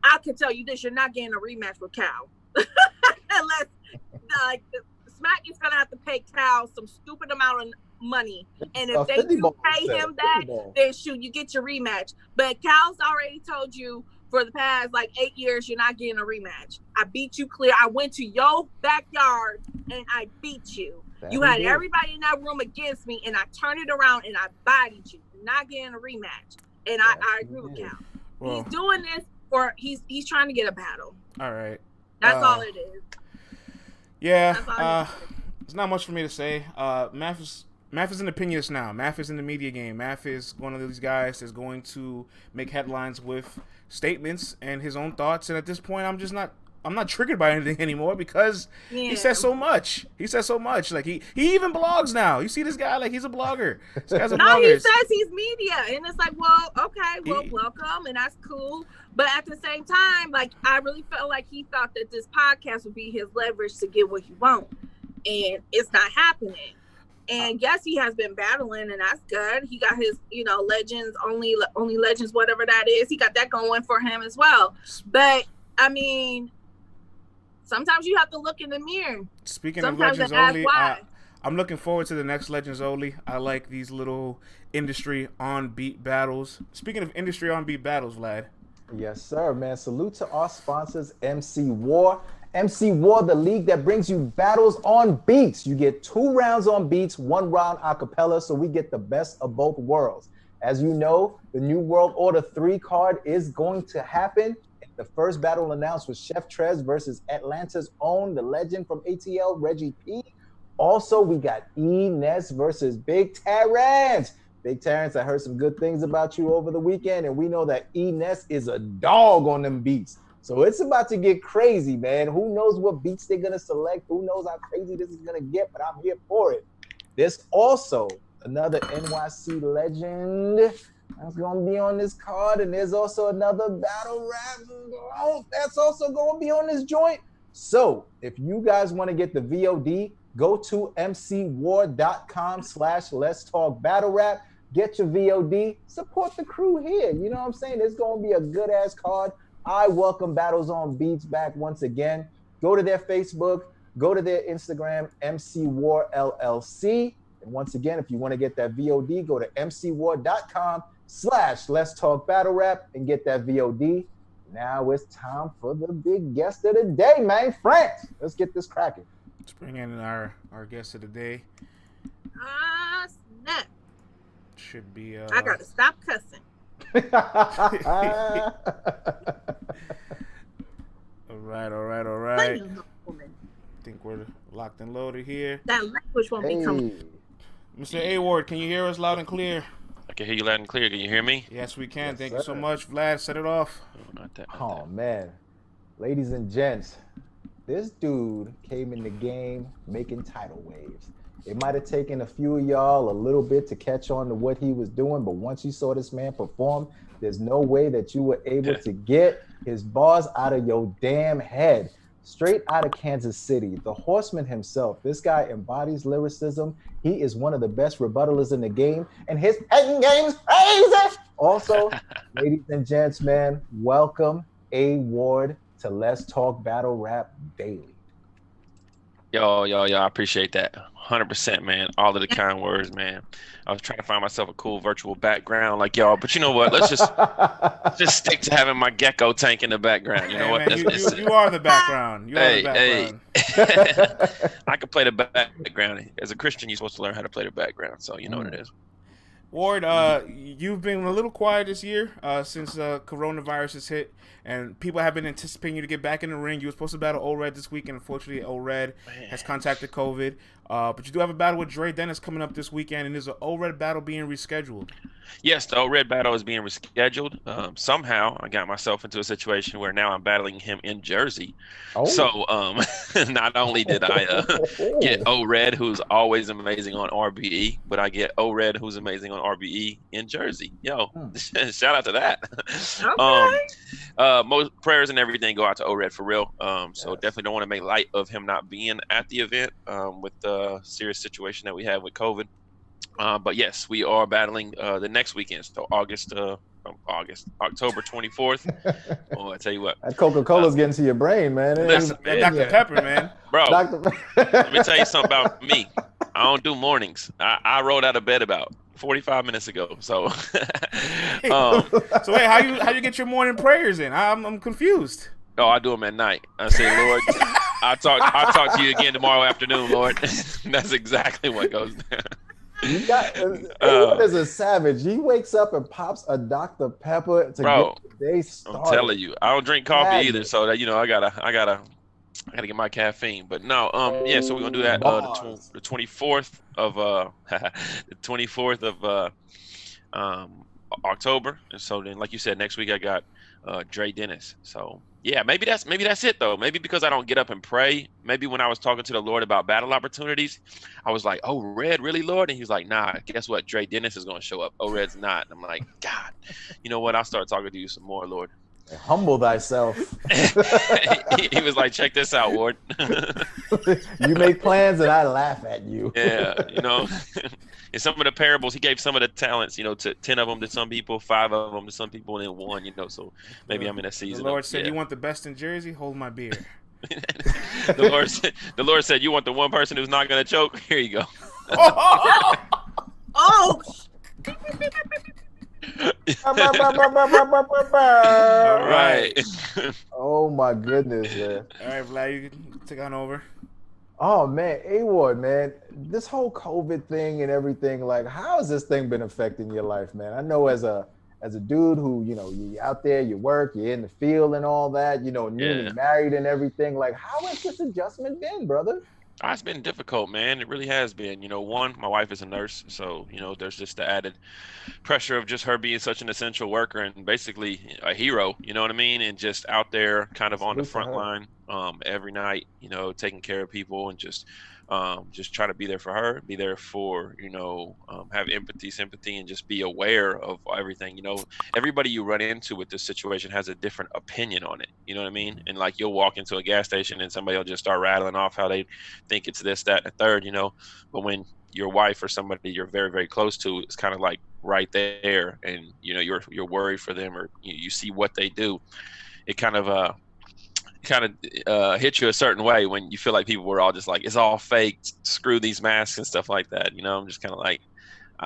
A: I can tell you this, you're not getting a rematch with Cal. Unless, like, Smack is going to have to pay Cal some stupid amount of money. And if they do pay him that, then shoot, you get your rematch. But Cal's already told you for the past, 8 years, you're not getting a rematch. I beat you clear. I went to your backyard, and I beat you. You had everybody in that room against me, and I turned it around, and I bodied you. You're not getting a rematch. And I agree with Cal. Well, he's doing this for he's trying to get a battle.
C: All right.
A: That's all it is.
C: Yeah. It's not much for me to say. Math is an opinionist now. Math is in the media game. Math is one of these guys that's going to make headlines with statements and his own thoughts. And at this point, I'm not triggered by anything anymore because he says so much. He says so much. Like he even blogs now. You see this guy, like he's a blogger. This guy's a blogger.
A: He says he's media, and it's like, well, okay, well, welcome, and that's cool. But at the same time, I really felt like he thought that this podcast would be his leverage to get what he wants, and it's not happening. And yes, he has been battling, and that's good. He got his, legends, only legends, whatever that is. He got that going for him as well. But I mean, sometimes you have to look in the mirror.
C: Speaking of legends only, I'm looking forward to the next Legends Only. I like these little industry on beat battles. Speaking of industry on beat battles, Vlad.
B: Yes, sir, man. Salute to our sponsors, MC War. MC War, the league that brings you battles on beats. You get 2 rounds on beats, 1 round a cappella, so we get the best of both worlds. As you know, the New World Order 3 card is going to happen. The first battle announced was Chef Trez versus Atlanta's own, the legend from ATL, Reggie P. Also, we got E-Ness versus Big Terrence. Big Terrence, I heard some good things about you over the weekend, and we know that E-Ness is a dog on them beats. So it's about to get crazy, man. Who knows what beats they're going to select? Who knows how crazy this is going to get, but I'm here for it. There's also another NYC legend that's going to be on this card, and there's also another battle rap that's also going to be on this joint. So if you guys want to get the VOD, go to mcwar.com/Let's Talk Battle Rap. Get your VOD. Support the crew here. You know what I'm saying? It's going to be a good-ass card. I welcome Battles on Beats back once again. Go to their Facebook. Go to their Instagram, MC War LLC. And once again, if you want to get that VOD, go to mcwar.com/Let's Talk Battle Rap and get that VOD. Now it's time for the big guest of the day, man. France, let's get this cracking.
C: Let's bring in our guest of the day.
A: Snap.
C: Should be.
A: I gotta stop cussing.
C: All right. I think we're locked and loaded here.
A: That language won't be coming.
C: Mr. A.ward, can you hear us loud and clear?
F: I can hear you loud and clear. Can you hear me?
C: Yes, we can.
B: Yes,
C: Thank
B: sir.
C: you so much. Vlad, set it off.
F: Not that.
B: Oh, man. Ladies and gents, this dude came in the game making tidal waves. It might have taken a few of y'all a little bit to catch on to what he was doing, but once you saw this man perform, there's no way that you were able to get his bars out of your damn head. Straight out of Kansas City, the horseman himself. This guy embodies lyricism. He is one of the best rebuttalers in the game, and his end game's crazy. Also, ladies and gents, man, welcome A.ward to Let's Talk Battle Rap Daily.
F: Yo, I appreciate that. 100%, man. All of the kind words, man. I was trying to find myself a cool virtual background like y'all, but you know what? Let's just stick to having my gecko tank in the background. You know what?
C: Man, you are the background.
F: Hey. I can play the background. As a Christian, you're supposed to learn how to play the background, so you know what it is.
C: Ward, you've been a little quiet this year since coronavirus has hit, and people have been anticipating you to get back in the ring. You were supposed to battle O-Red this week, and unfortunately, O-Red has contacted COVID. But you do have a battle with Dre Dennis coming up this weekend, and there's an O-Red battle being rescheduled.
F: Yes, the O-Red battle is being rescheduled. Somehow, I got myself into a situation where now I'm battling him in Jersey.
B: Oh.
F: So, not only did I get O-Red, who's always amazing on RBE, but I get O-Red, who's amazing on RBE in Jersey. Yo, shout out to that.
A: Okay.
F: Most prayers and everything go out to O-Red for real. So definitely don't want to make light of him not being at the event with the serious situation that we have with COVID. But yes, we are battling the next weekend. So October 24th. Oh, I tell you what.
B: That Coca-Cola's getting to your brain, man.
F: Listen, man.
C: Dr. Pepper, man.
F: Bro,
B: Dr.
F: let me tell you something about me. I don't do mornings. I rolled out of bed about 45 minutes ago. So,
C: So wait, how you get your morning prayers in? I'm confused.
F: Oh, I do them at night. I say, Lord, I'll talk to you again tomorrow afternoon, Lord. That's exactly what goes down.
B: You got A.ward is a savage. He wakes up and pops a Dr. Pepper to get the day started.
F: I'm telling you, I don't drink coffee either, so that I gotta get my caffeine. But no, yeah. So we're gonna do that the 24th of the 24th of October. And so then, like you said, next week I got Dre Dennis. So yeah, maybe that's it though. Maybe because I don't get up and pray. Maybe when I was talking to the Lord about battle opportunities, I was like, "Oh, Red, really, Lord?" And he was like, "Nah, guess what? Dre Dennis is going to show up. Oh, Red's not." And I'm like, "God, you know what? I'll start talking to you some more, Lord."
B: Humble thyself.
F: He was like, "Check this out, Ward."
B: You make plans and I laugh at you.
F: Yeah, in some of the parables, he gave some of the talents, to 10 of them to some people, 5 of them to some people, and then 1, so maybe I'm in a season.
C: The Lord said, "You want the best in Jersey? Hold my beer."
F: The Lord said, "You want the one person who's not gonna choke? Here you go."
A: Oh.
F: Right.
B: Oh my goodness, man.
C: All right, Vlad, you can take on over.
B: Oh man, A.ward, man, this whole COVID thing and everything, like, how has this thing been affecting your life, man? I know as a dude who, you know, you're out there, you work, you're in the field and all that, you know, newly married and everything. Like, how has this adjustment been, brother?
F: It's been difficult, man. It really has been. You know, one, my wife is a nurse, so you know, there's just the added pressure of just her being such an essential worker and basically a hero. You know what I mean? And just out there, kind of on the front line, every night. You know, taking care of people and just try to be there for her, be there for, you know, have empathy, sympathy, and just be aware of everything. You know, everybody you run into with this situation has a different opinion on it. You know what I mean? And like, you'll walk into a gas station and somebody will just start rattling off how they think it's this, that, and the third, you know. But when your wife or somebody you're very, very close to is kind of like right there, and you know, you're worried for them, or you see what they do, it kind of hit you a certain way when you feel like people were all just like, it's all fake, screw these masks and stuff like that. You know, I'm just kind of like,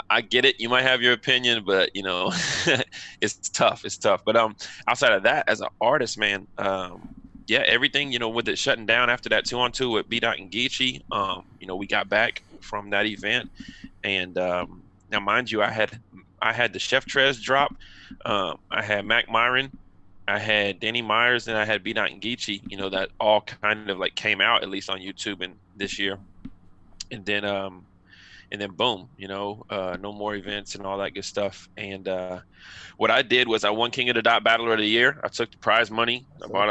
F: I get it. You might have your opinion, but you know, it's tough. But outside of that, as an artist, man, yeah, everything, you know, with it shutting down after that 2-on-2 with B-Dot and Geechee, you know, we got back from that event, and now mind you, I had the Chef Trez drop, I had Mac Myron, I had Danny Myers, and I had B-Dot and Geechee, you know, that all kind of like came out at least on YouTube in this year, and then boom, you know, no more events and all that good stuff. And what I did was I won King of the Dot Battler of the Year. I took the prize money. I bought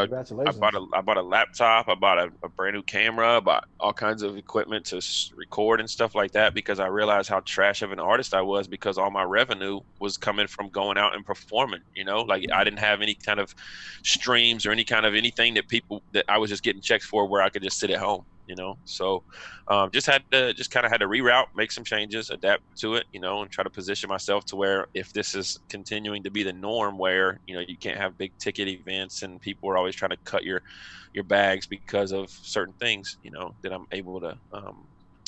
F: a laptop. I bought a brand new camera. I bought all kinds of equipment to record and stuff like that, because I realized how trash of an artist I was, because all my revenue was coming from going out and performing. You know, like I didn't have any kind of streams or any kind of anything that I was just getting checks for where I could just sit at home. You know, so just kind of had to reroute, make some changes, adapt to it, you know, and try to position myself to where, if this is continuing to be the norm, where, you know, you can't have big ticket events and people are always trying to cut your bags because of certain things, you know, that I'm able to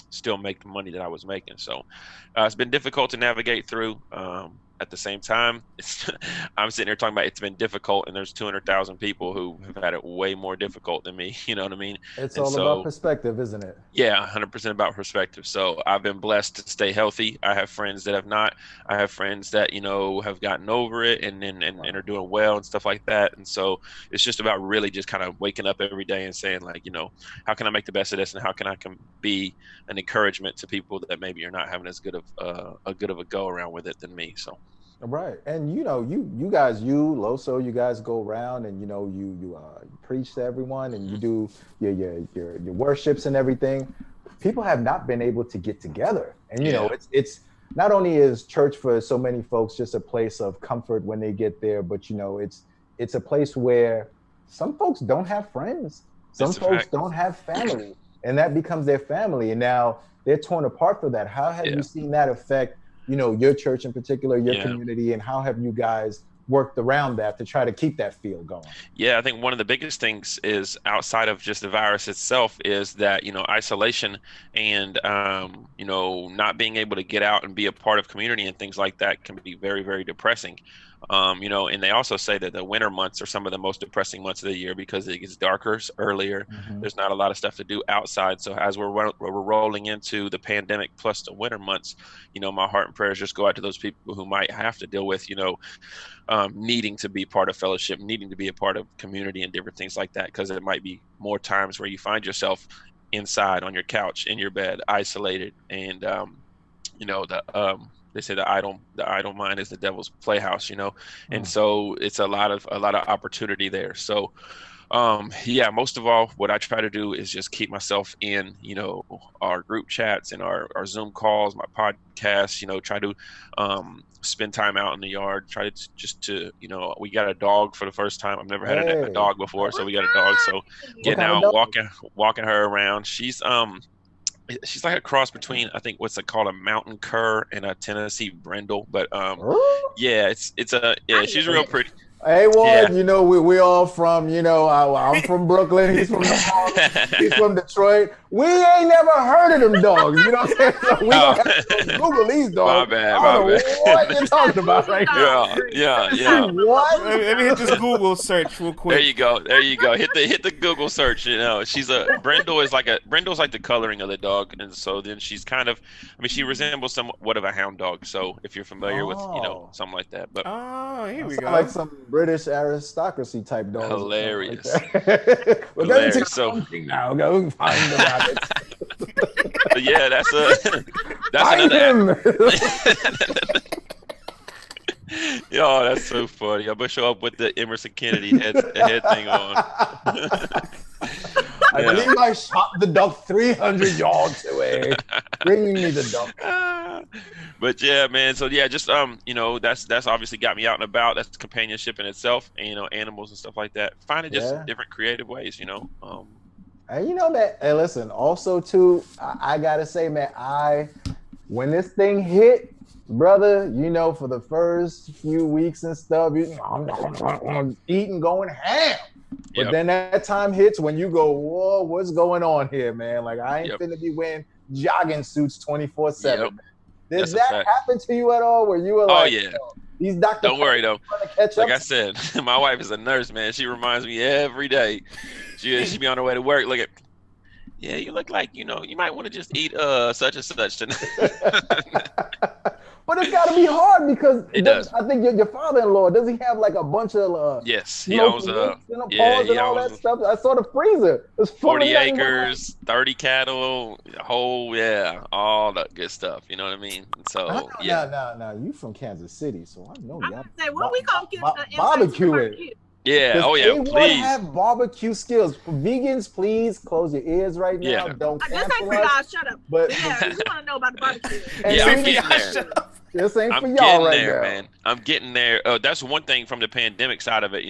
F: still make the money that I was making. So it's been difficult to navigate through. At the same time, I'm sitting here talking about it's been difficult, and there's 200,000 people who have had it way more difficult than me. You know what I mean?
B: It's all about perspective, isn't it?
F: Yeah, 100% about perspective. So I've been blessed to stay healthy. I have friends that have not. I have friends that, you know, have gotten over it and are doing well and stuff like that. And so it's just about really just kind of waking up every day and saying, like, you know, how can I make the best of this, and how can I be an encouragement to people that maybe are not having as good of a go around with it than me. So.
B: Right. And you know, you guys, Loso, you guys go around and, you know, you preach to everyone, and you do your worships and everything. People have not been able to get together. And, you know, it's not only is church for so many folks just a place of comfort when they get there, but, you know, it's a place where some folks don't have friends. Some folks don't have family, and that becomes their family. And now they're torn apart for that. How have you seen that affect, you know, your church in particular, your community, and how have you guys worked around that to try to keep that feel going?
F: Yeah, I think one of the biggest things is, outside of just the virus itself, is that, you know, isolation and, you know, not being able to get out and be a part of community and things like that can be very, very depressing. You know, and they also say that the winter months are some of the most depressing months of the year, because it gets darker earlier. There's not a lot of stuff to do outside. So as we're rolling into the pandemic plus the winter months, you know, my heart and prayers just go out to those people who might have to deal with, you know, needing to be part of fellowship, needing to be a part of community and different things like that, because it might be more times where you find yourself inside on your couch, in your bed, isolated. And, you know, they say the idle mind is the devil's playhouse, you know, and so it's a lot of opportunity there. So, most of all, what I try to do is just keep myself in, you know, our group chats and our Zoom calls, my podcasts, you know, try to spend time out in the yard, try to you know, we got a dog for the first time. I've never had a dog before, so we got a dog. So getting out, walking her around. She's like a cross between, I think, what's it called, a mountain cur and a Tennessee brindle. But she's real pretty.
B: A.ward,
F: Yeah.
B: you know, we all from, you know, I'm from Brooklyn. He's from the Bronx. He's from Detroit. We ain't never heard of them dogs. You know what I'm saying? So we don't have to go Google these dogs.
F: My bad.
B: I don't know what you're talking about right now.
F: Yeah.
B: What?
C: Let me hit this Google search real quick.
F: There you go. Hit the Google search. You know, Brindle is like the coloring of the dog, and so then she's kind of, I mean, she resembles somewhat of a hound dog. So if you're familiar with, something like that, but
C: Here we go.
B: Like some British aristocracy type dogs.
F: hilarious.
B: Well,
F: Hilarious. So
B: now go find them out.
F: yeah, that's
B: Find
F: another.
B: him.
F: Yo, that's so funny. I'm gonna show up with the Emerson Kennedy head thing on.
B: I believe I shot the duck 300 yards away. Bring me the duck.
F: But yeah, man. So yeah, just that's obviously got me out and about. That's companionship in itself, and animals and stuff like that. Finding just different creative ways,
B: And you know that. Hey, listen. Also, too, I gotta say, man, when this thing hit, brother, for the first few weeks and stuff, I'm eating, going ham. But then that time hits when you go, whoa, what's going on here, man? Like, I ain't finna be wearing jogging suits 24/7. Did that happen to you at all? Where you were like,
F: oh yeah,
B: these doctors
F: don't worry though.
B: Like
F: I said, my wife is a nurse, man. She reminds me every day. She be on her way to work. Look at, yeah, you look like you might want to just eat such and such tonight.
B: But it's got to be hard because
F: it does.
B: I think your father-in-law, does he have like a bunch of
F: yes, he owns
B: that stuff? I saw the freezer. It's
F: 40 acres, 30 cattle, all that good stuff. You know what I mean? So
B: now you from Kansas City, so I know y'all.
A: Say, what we gonna get
B: barbecue it.
F: Yeah.
B: Does
F: A.ward
B: please have barbecue skills. For vegans, please close your ears right now.
F: Yeah.
B: Don't
A: This
B: cancel
A: ain't for y'all.
B: us.
A: Shut up.
B: But
A: yeah, we want to know about the barbecue.
F: Yeah, I'm getting there.
B: This ain't for
F: I'm
B: y'all
F: getting
B: right
F: there,
B: now.
F: man. I'm getting there. That's one thing from the pandemic side of it.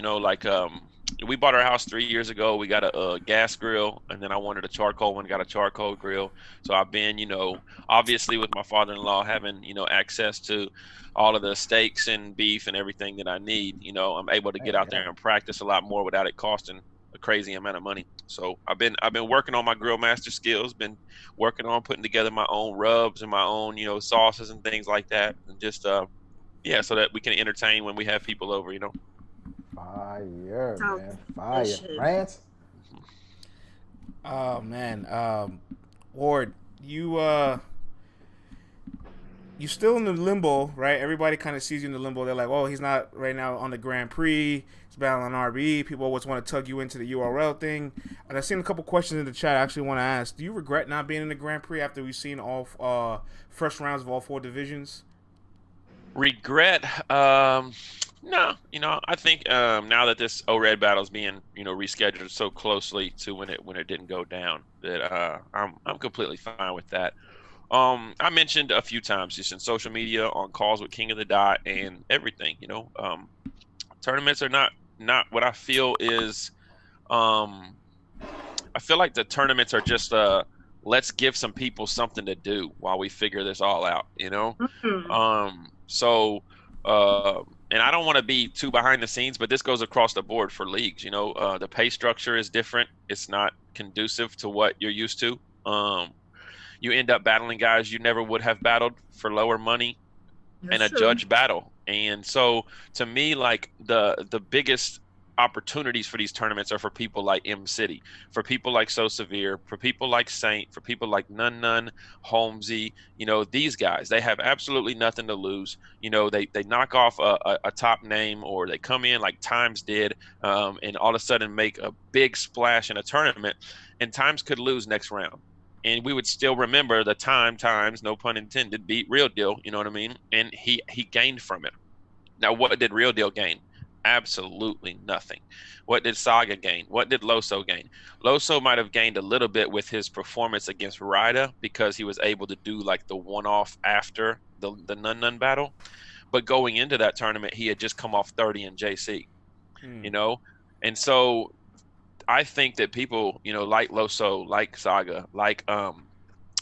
F: We bought our house 3 years ago. We got a gas grill, and then I wanted a charcoal one. Got a charcoal grill. So I've been, obviously with my father-in-law having, access to all of the steaks and beef and everything that I need. I'm able to get out there and practice a lot more without it costing a crazy amount of money. So I've been working on my grill master skills. Been working on putting together my own rubs and my own, sauces and things like that, and just so that we can entertain when we have people over.
B: Fire, man. Fire. France?
C: Oh, man. Ward, you still in the limbo, right? Everybody kind of sees you in the limbo. They're like, oh, he's not right now on the Grand Prix. He's battling on RBE. People always want to tug you into the URL thing. And I've seen a couple questions in the chat I actually want to ask. Do you regret not being in the Grand Prix after we've seen all first rounds of all 4 divisions?
F: Regret? No. I think now that this O-Red battle is being, rescheduled so closely to when it didn't go down, that I'm completely fine with that. I mentioned a few times just in social media, on calls with King of the Dot and everything, tournaments are not what I feel is, I feel like the tournaments are just let's give some people something to do while we figure this all out,
A: Mm-hmm.
F: And I don't want to be too behind the scenes, but this goes across the board for leagues. The pay structure is different. It's not conducive to what you're used to. You end up battling guys you never would have battled for lower money in a judge battle. And so to me, like the biggest opportunities for these tournaments are for people like M City, for people like So Severe, for people like Saint, for people like Nun, Holmesy. These guys, they have absolutely nothing to lose. They knock off a top name, or they come in like Times did, and all of a sudden make a big splash in a tournament, and Times could lose next round. And we would still remember the Times, no pun intended, beat Real Deal, you know what I mean? And he gained from it. Now, what did Real Deal gain? Absolutely nothing. What did Saga gain? What did Loso gain? Loso might have gained a little bit with his performance against Ryda, because he was able to do like the one-off after the Nun battle. But going into that tournament, he had just come off 30 in JC, And so I think that people, like Loso, like Saga, like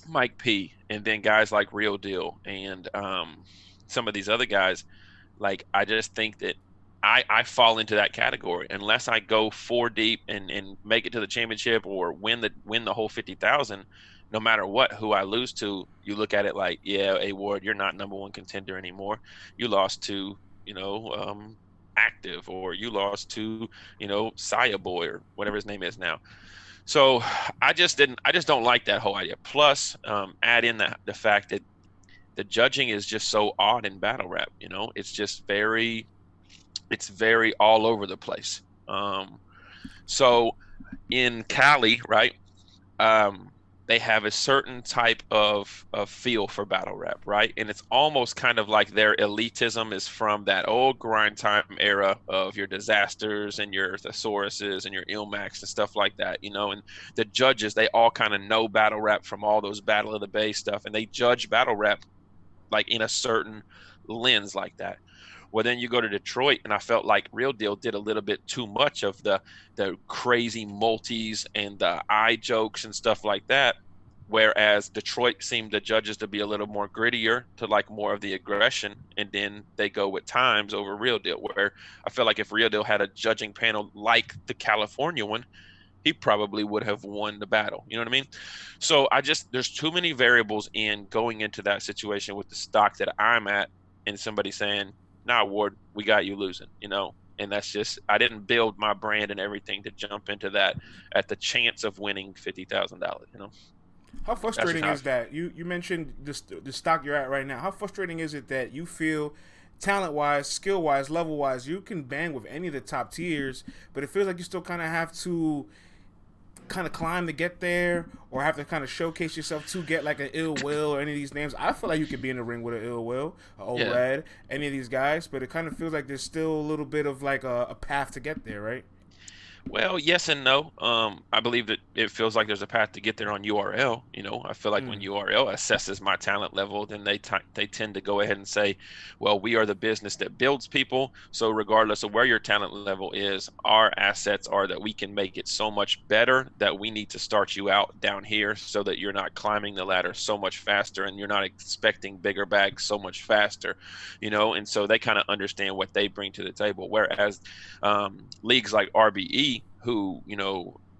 F: Mike P, and then guys like Real Deal and some of these other guys, like I just think that I fall into that category unless I go 4 deep and make it to the championship or win the whole 50,000. No matter what, who I lose to, you look at it like, yeah, A.ward, you're not number one contender anymore. You lost to, Active, or you lost to, Saya Boy, or whatever his name is now. So I just don't like that whole idea. Plus, add in the fact that the judging is just so odd in battle rap. It's just it's very all over the place. So in Cali, right? They have a certain type of feel for battle rap, right? And it's almost kind of like their elitism is from that old grind time era of your Disasters and your Thesauruses and your Ilmax and stuff like that, and the judges, they all kind of know battle rap from all those Battle of the Bay stuff, and they judge battle rap like in a certain lens like that. Well, then you go to Detroit, and I felt like Real Deal did a little bit too much of the crazy multis and the eye jokes and stuff like that. Whereas Detroit seemed the judges to be a little more grittier, to like more of the aggression, and then they go with Times over Real Deal. Where I feel like if Real Deal had a judging panel like the California one, he probably would have won the battle. You know what I mean? So there's too many variables in going into that situation with the stock that I'm at, and somebody saying, "Nah, Ward, we got you losing," and that's just, I didn't build my brand and everything to jump into that at the chance of winning $50,000.
C: How frustrating is that? You mentioned the stock you're at right now. How frustrating is it that you feel talent-wise, skill-wise, level-wise, you can bang with any of the top tiers, but it feels like you still kind of have to kind of climb to get there, or have to kind of showcase yourself to get like an Ill Will or any of these names? I feel like you could be in the ring with an Ill Will, an Old Red, any of these guys, but it kind of feels like there's still a little bit of like a path to get there, right?
F: Well, yes and no. I believe that it feels like there's a path to get there on URL. I feel like when URL assesses my talent level, then they tend to go ahead and say, well, we are the business that builds people. So regardless of where your talent level is, our assets are that we can make it so much better that we need to start you out down here so that you're not climbing the ladder so much faster and you're not expecting bigger bags so much faster, and so they kind of understand what they bring to the table. Whereas leagues like RBE, who,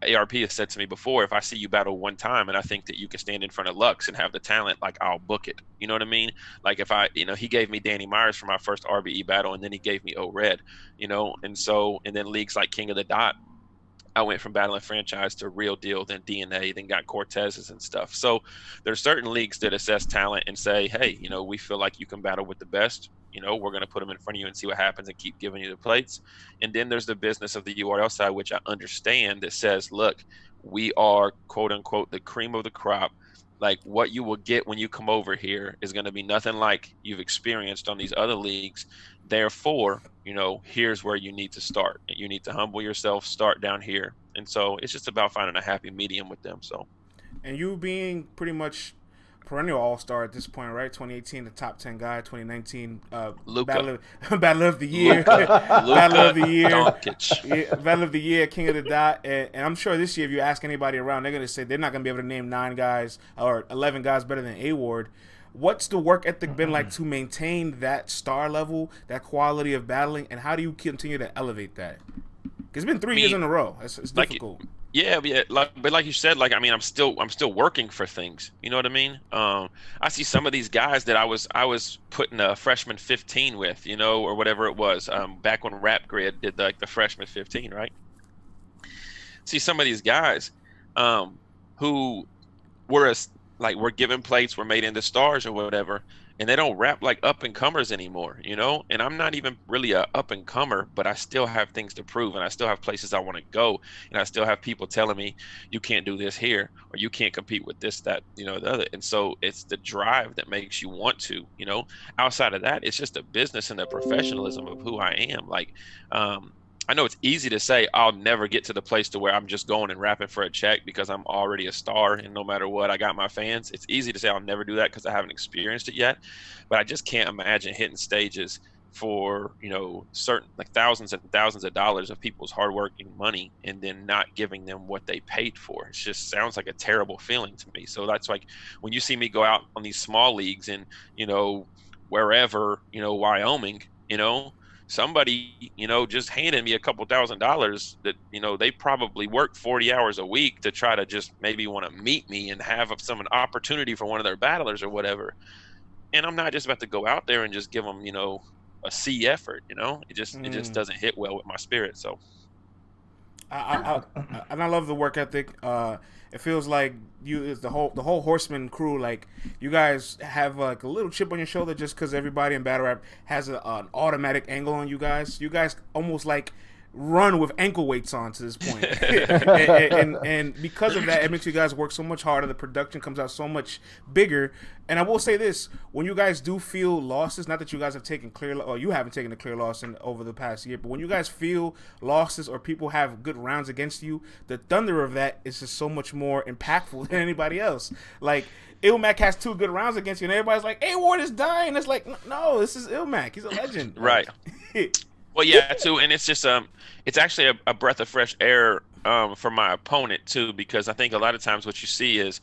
F: ARP has said to me before, if I see you battle one time and I think that you can stand in front of Lux and have the talent, like, I'll book it. You know what I mean? Like, if he gave me Danny Myers for my first RBE battle, and then he gave me O-Red, and then leagues like King of the Dot, I went from battling franchise to Real Deal, then DNA, then got Cortez's and stuff. So there's certain leagues that assess talent and say, hey, we feel like you can battle with the best. We're going to put them in front of you and see what happens and keep giving you the plates. And then there's the business of the URL side, which I understand, that says, look, we are, quote unquote, the cream of the crop. Like, what you will get when you come over here is going to be nothing like you've experienced on these other leagues. Therefore, here's where you need to start. You need to humble yourself, start down here. And so it's just about finding a happy medium with them. So,
C: and you being pretty much perennial all-star at this point, right? 2018, the top 10 guy. 2019, Battle of the Year. Battle of the Year. Battle of the Year, King of the Dot. And I'm sure this year, if you ask anybody around, they're going to say they're not going to be able to name 9 guys or 11 guys better than A.ward. What's the work ethic been like to maintain that star level, that quality of battling, and how do you continue to elevate that? Because it's been 3 years in a row. It's difficult.
F: Yeah, but like you said, I'm still working for things. You know what I mean? I see some of these guys that I was putting a freshman 15 with, or whatever it was, back when Rap Grid did the freshman 15, right? See some of these guys, who were given plates, were made into stars or whatever, and they don't rap like up and comers anymore, and I'm not even really a up and comer, but I still have things to prove, and I still have places I want to go, and I still have people telling me you can't do this here, or you can't compete with this, that, the other. And so it's the drive that makes you want to, outside of that, it's just a business and the professionalism of who I am. Like, I know it's easy to say I'll never get to the place to where I'm just going and rapping for a check because I'm already a star and no matter what, I got my fans. It's easy to say I'll never do that because I haven't experienced it yet. But I just can't imagine hitting stages for, certain, like, thousands and thousands of dollars of people's hard work and money, and then not giving them what they paid for. It just sounds like a terrible feeling to me. So that's like when you see me go out on these small leagues in, wherever, Wyoming, somebody, just handed me a couple $1,000 that, they probably work 40 hours a week to try to just maybe want to meet me and have an opportunity for one of their battlers or whatever. And I'm not just about to go out there and just give them, a C effort, it just doesn't hit well with my spirit. So
C: and I love the work ethic. It feels like the whole Horseman crew, like you guys have like a little chip on your shoulder just because everybody in battle rap has an automatic angle on you guys. You guys almost like run with ankle weights on to this point. and because of that, it makes you guys work so much harder. The production comes out so much bigger. And I will say this, when you guys do feel losses, not that you guys have taken you haven't taken a clear loss over the past year, but when you guys feel losses or people have good rounds against you, the thunder of that is just so much more impactful than anybody else. Like, Ilmac has 2 good rounds against you, and everybody's like, A.ward is dying. It's like, no, this is Ilmac. He's a legend.
F: Right. Well, yeah, too, and it's just it's actually a breath of fresh air for my opponent too, because I think a lot of times what you see is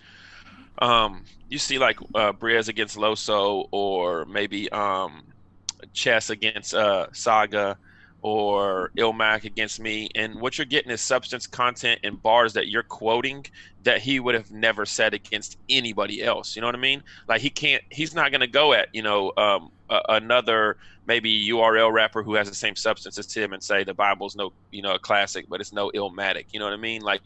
F: you see like Briez against Loso, or maybe Chess against Saga, or Ilmac against me, and what you're getting is substance content and bars that you're quoting that he would have never said against anybody else. You know what I mean? Like he's not gonna go at another maybe URL rapper who has the same substance as him and say the Bible's no a classic, but it's no Illmatic. You know what I mean? Like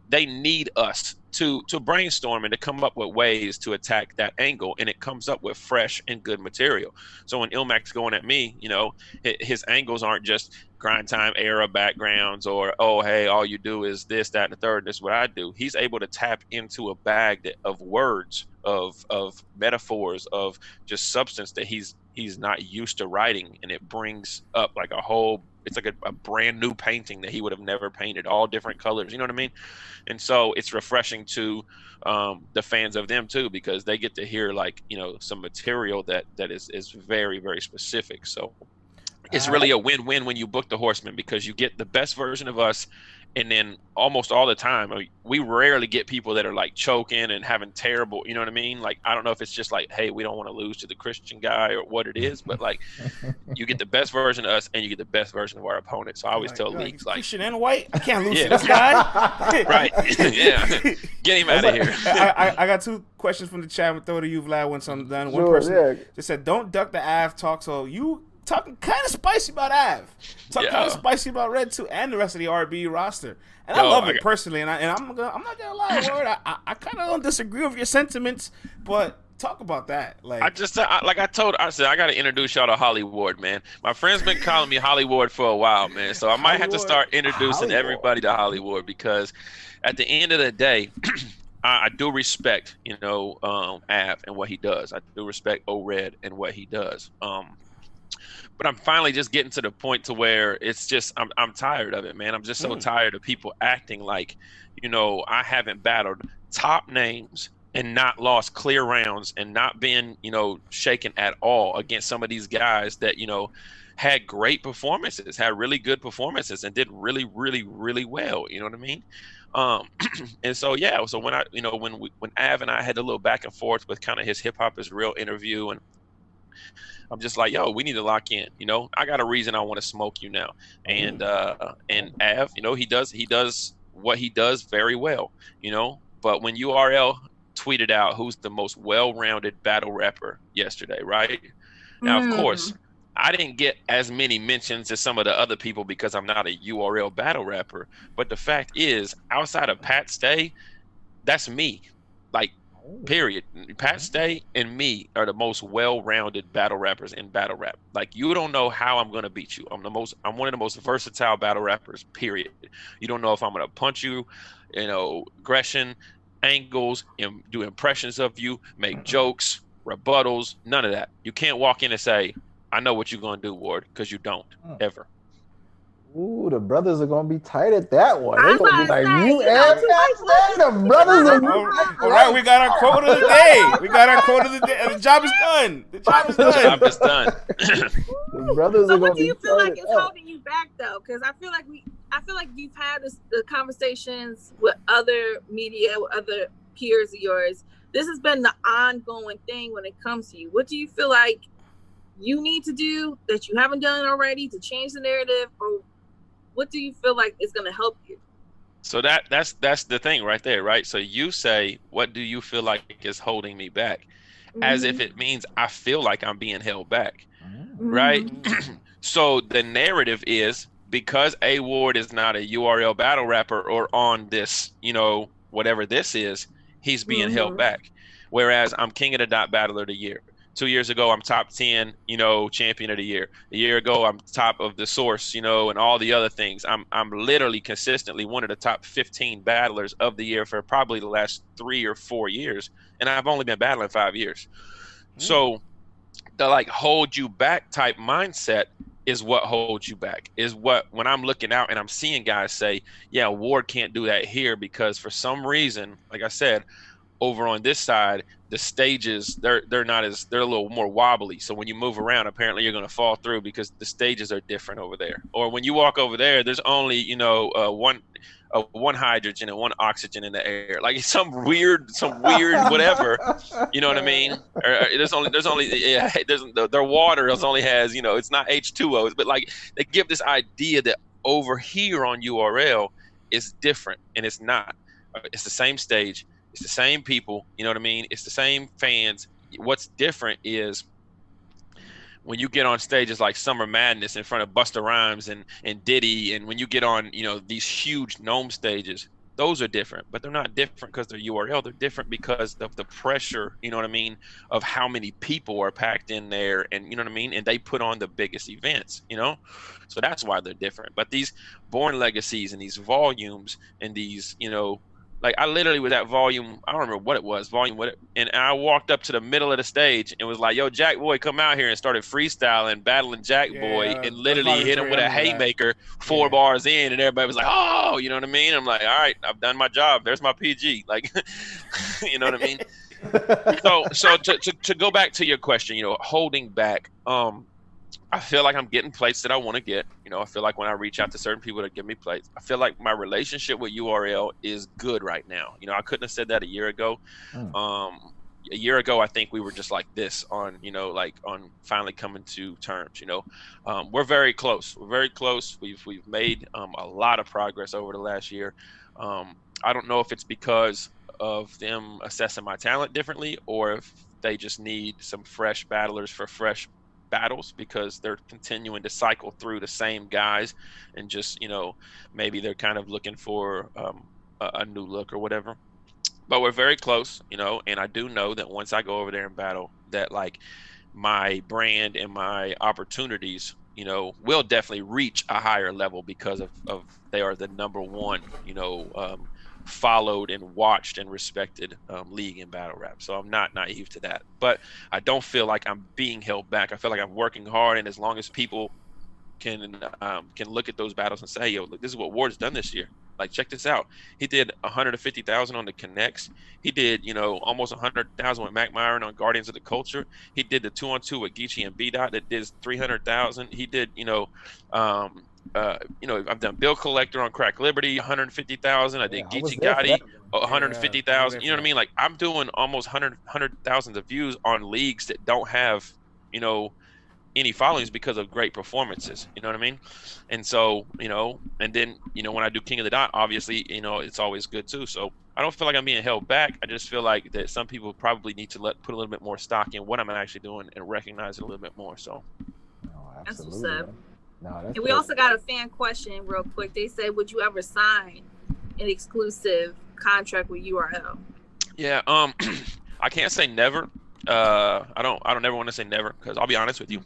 F: they need us to brainstorm and to come up with ways to attack that angle, and it comes up with fresh and good material. So when Ilmac's going at me, his angles aren't just grind time era backgrounds or, oh, hey, all you do is this, that, and the third, this is what I do. He's able to tap into a bag of words, of metaphors, of just substance that he's not used to writing, and it brings up like it's like a brand new painting that he would have never painted, all different colors, you know what I mean? And so it's refreshing to the fans of them too, because they get to hear like some material that is very, very specific. So it's really a win-win when you book the Horseman, because you get the best version of us. And then almost all the time, we rarely get people that are like choking and having terrible, you know what I mean? Like, I don't know if it's just like, hey, we don't want to lose to the Christian guy or what it is, but like you get the best version of us and you get the best version of our opponent. So I always tell leagues like,
C: Christian and white, I can't lose to this guy.
F: Right. Yeah. Get him out of here.
C: I got 2 questions from the chat. I'm going to throw to you, Vlad, once I'm done. One person just said, don't duck the Av talk. So you talking kind of spicy about Av, talking kind of spicy about Red too, and the rest of the RB roster, and I love it personally. And I'm not gonna lie, Word, I kind of don't disagree with your sentiments, but talk about that. Like
F: I said, I got to introduce y'all to Hollywood, man. My friend's been calling me Hollywood for a while, man. So I might have to start introducing everybody to Hollywood, because at the end of the day, I do respect Av and what he does. I do respect O-Red and what he does. But I'm finally just getting to the point to where it's just I'm tired of it, man. I'm just so tired of people acting like, I haven't battled top names and not lost clear rounds and not been, shaken at all against some of these guys that, had great performances, had really good performances, and did really, really, really well. You know what I mean? And so so when when Av and I had a little back and forth with kind of his Hip Hop Is Real interview, and I'm just like, yo, we need to lock in. I got a reason I want to smoke you now. And Av, he does what he does very well, But when URL tweeted out who's the most well-rounded battle rapper yesterday, right? Now, of course, I didn't get as many mentions as some of the other people because I'm not a URL battle rapper. But the fact is, outside of Pat Stay, that's me. Like, period. Pat Stay and me are the most well-rounded battle rappers in battle rap. Like, you don't know how I'm gonna beat you. I'm one of the most versatile battle rappers, period. You don't know if I'm gonna punch you, aggression, angles, and do impressions of you, make jokes, rebuttals, none of that. You can't walk in and say, I know what you're gonna do, Ward, because you don't ever.
B: Ooh, the brothers are gonna be tight at that one. They're gonna be like, you and the brothers are.
C: All right, we got our quote of the day. The job is done. The job is done.
B: The brothers
A: so
B: are
A: what
B: gonna
A: do you
B: be
A: feel like
B: tight
A: is holding you back though? Because I feel like you've had the conversations with other media, with other peers of yours. This has been the ongoing thing when it comes to you. What do you feel like you need to do that you haven't done already to change the narrative, or what do you feel like is going to help you?
F: So that's the thing right there, right? So you say, what do you feel like is holding me back? As if it means I feel like I'm being held back, right? So the narrative is, because A.ward is not a URL battle rapper or on this, whatever this is, he's being held back. Whereas I'm King of the Dot Battler of the Year. 2 years ago, I'm top 10, champion of the year. A year ago, I'm top of the source, and all the other things. I'm literally consistently one of the top 15 battlers of the year for probably the last 3 or 4 years. And I've only been battling 5 years. So the hold you back type mindset is what holds you back, is what, when I'm looking out and I'm seeing guys say, yeah, Ward can't do that here because for some reason, like I said, over on this side, the stages, they're a little more wobbly. So when you move around, apparently you're going to fall through because the stages are different over there. Or when you walk over there, there's only, one hydrogen and one oxygen in the air. Like some weird whatever, you know what I mean? Or their water only has, it's not H2O, but they give this idea that over here on URL is different, and it's not. It's the same stage. It's the same people, you know what I mean? It's the same fans. What's different is when you get on stages like Summer Madness in front of Busta Rhymes and Diddy, and when you get on, these huge Gnome stages, those are different. But they're not different because they're URL. They're different because of the pressure, you know what I mean, of how many people are packed in there, and you know what I mean? And they put on the biggest events, So that's why they're different. But these Born Legacies and these volumes and these, I literally was at volume, I don't remember what it was, and I walked up to the middle of the stage and was like, yo, Jack Boy, come out here, and started freestyling, battling Jack Boy, and literally hit him with a haymaker 4 bars in, and everybody was like, oh, you know what I mean? I'm like, all right, I've done my job. There's my PG. You know what I mean? So to go back to your question, holding back, I feel like I'm getting plates that I want to get. I feel like when I reach out to certain people to give me plates, I feel like my relationship with URL is good right now. I couldn't have said that a year ago. A year ago, I think we were just like this on, on finally coming to terms. We're very close. We're very close. We've made a lot of progress over the last year. I don't know if it's because of them assessing my talent differently, or if they just need some fresh battlers for fresh battles, because they're continuing to cycle through the same guys, and just maybe they're kind of looking for a new look or whatever. But we're very close, and I do know that once I go over there and battle, that my brand and my opportunities will definitely reach a higher level, because of they are the number one followed and watched and respected league in battle rap. So I'm not naive to that, but I don't feel like I'm being held back. I feel like I'm working hard, and as long as people can look at those battles and say, yo, look, this is what Ward's done this year. Check this out. He did 150,000 on the Connects. He did, almost 100,000 with Mac Myron on Guardians of the Culture. He did the 2-on-2 with Geechee and B-Dot that did 300,000. He did, I've done Bill Collector on Crack Liberty, 150,000. I did Geechee Gotti, 150,000. You know what I mean? I'm doing almost 100,000 of views on leagues that don't have, any followings because of great performances. You know what I mean? And so, and then, when I do King of the Dot, obviously, it's always good too. So I don't feel like I'm being held back. I just feel like that some people probably need to put a little bit more stock in what I'm actually doing and recognize it a little bit more. So.
A: That's what's up. And we also got a fan question real quick. They said, would you ever sign an exclusive contract with URL?
F: Yeah, I can't say never. I don't ever want to say never, because I'll be honest with you.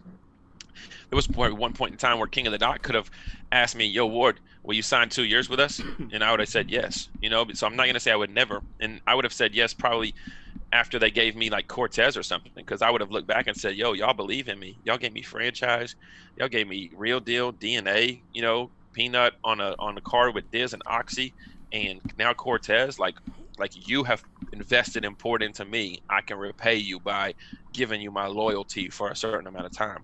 F: There was one point in time where King of the Dot could have asked me, yo, Ward, will you sign 2 years with us? And I would have said yes, so I'm not going to say I would never. And I would have said yes probably after they gave me Cortez or something, because I would have looked back and said, yo, y'all believe in me. Y'all gave me franchise. Y'all gave me Real Deal, DNA, Peanut on the card with Diz and Oxy, and now Cortez. You have invested and poured into me. I can repay you by giving you my loyalty for a certain amount of time.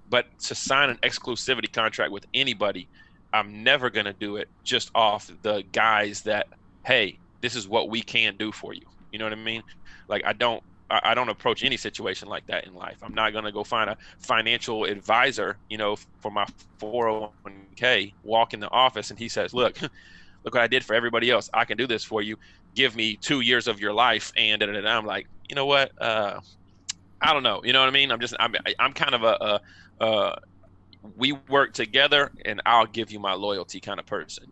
F: But to sign an exclusivity contract with anybody, I'm never going to do it just off the guys that, hey, this is what we can do for you. You know what I mean? I don't I don't approach any situation like that in life. I'm not gonna go find a financial advisor, for my 401k, walk in the office and he says, look what I did for everybody else. I can do this for you. Give me 2 years of your life. And I'm like, you know what? I don't know. You know what I mean? I'm kind of we work together and I'll give you my loyalty kind of person,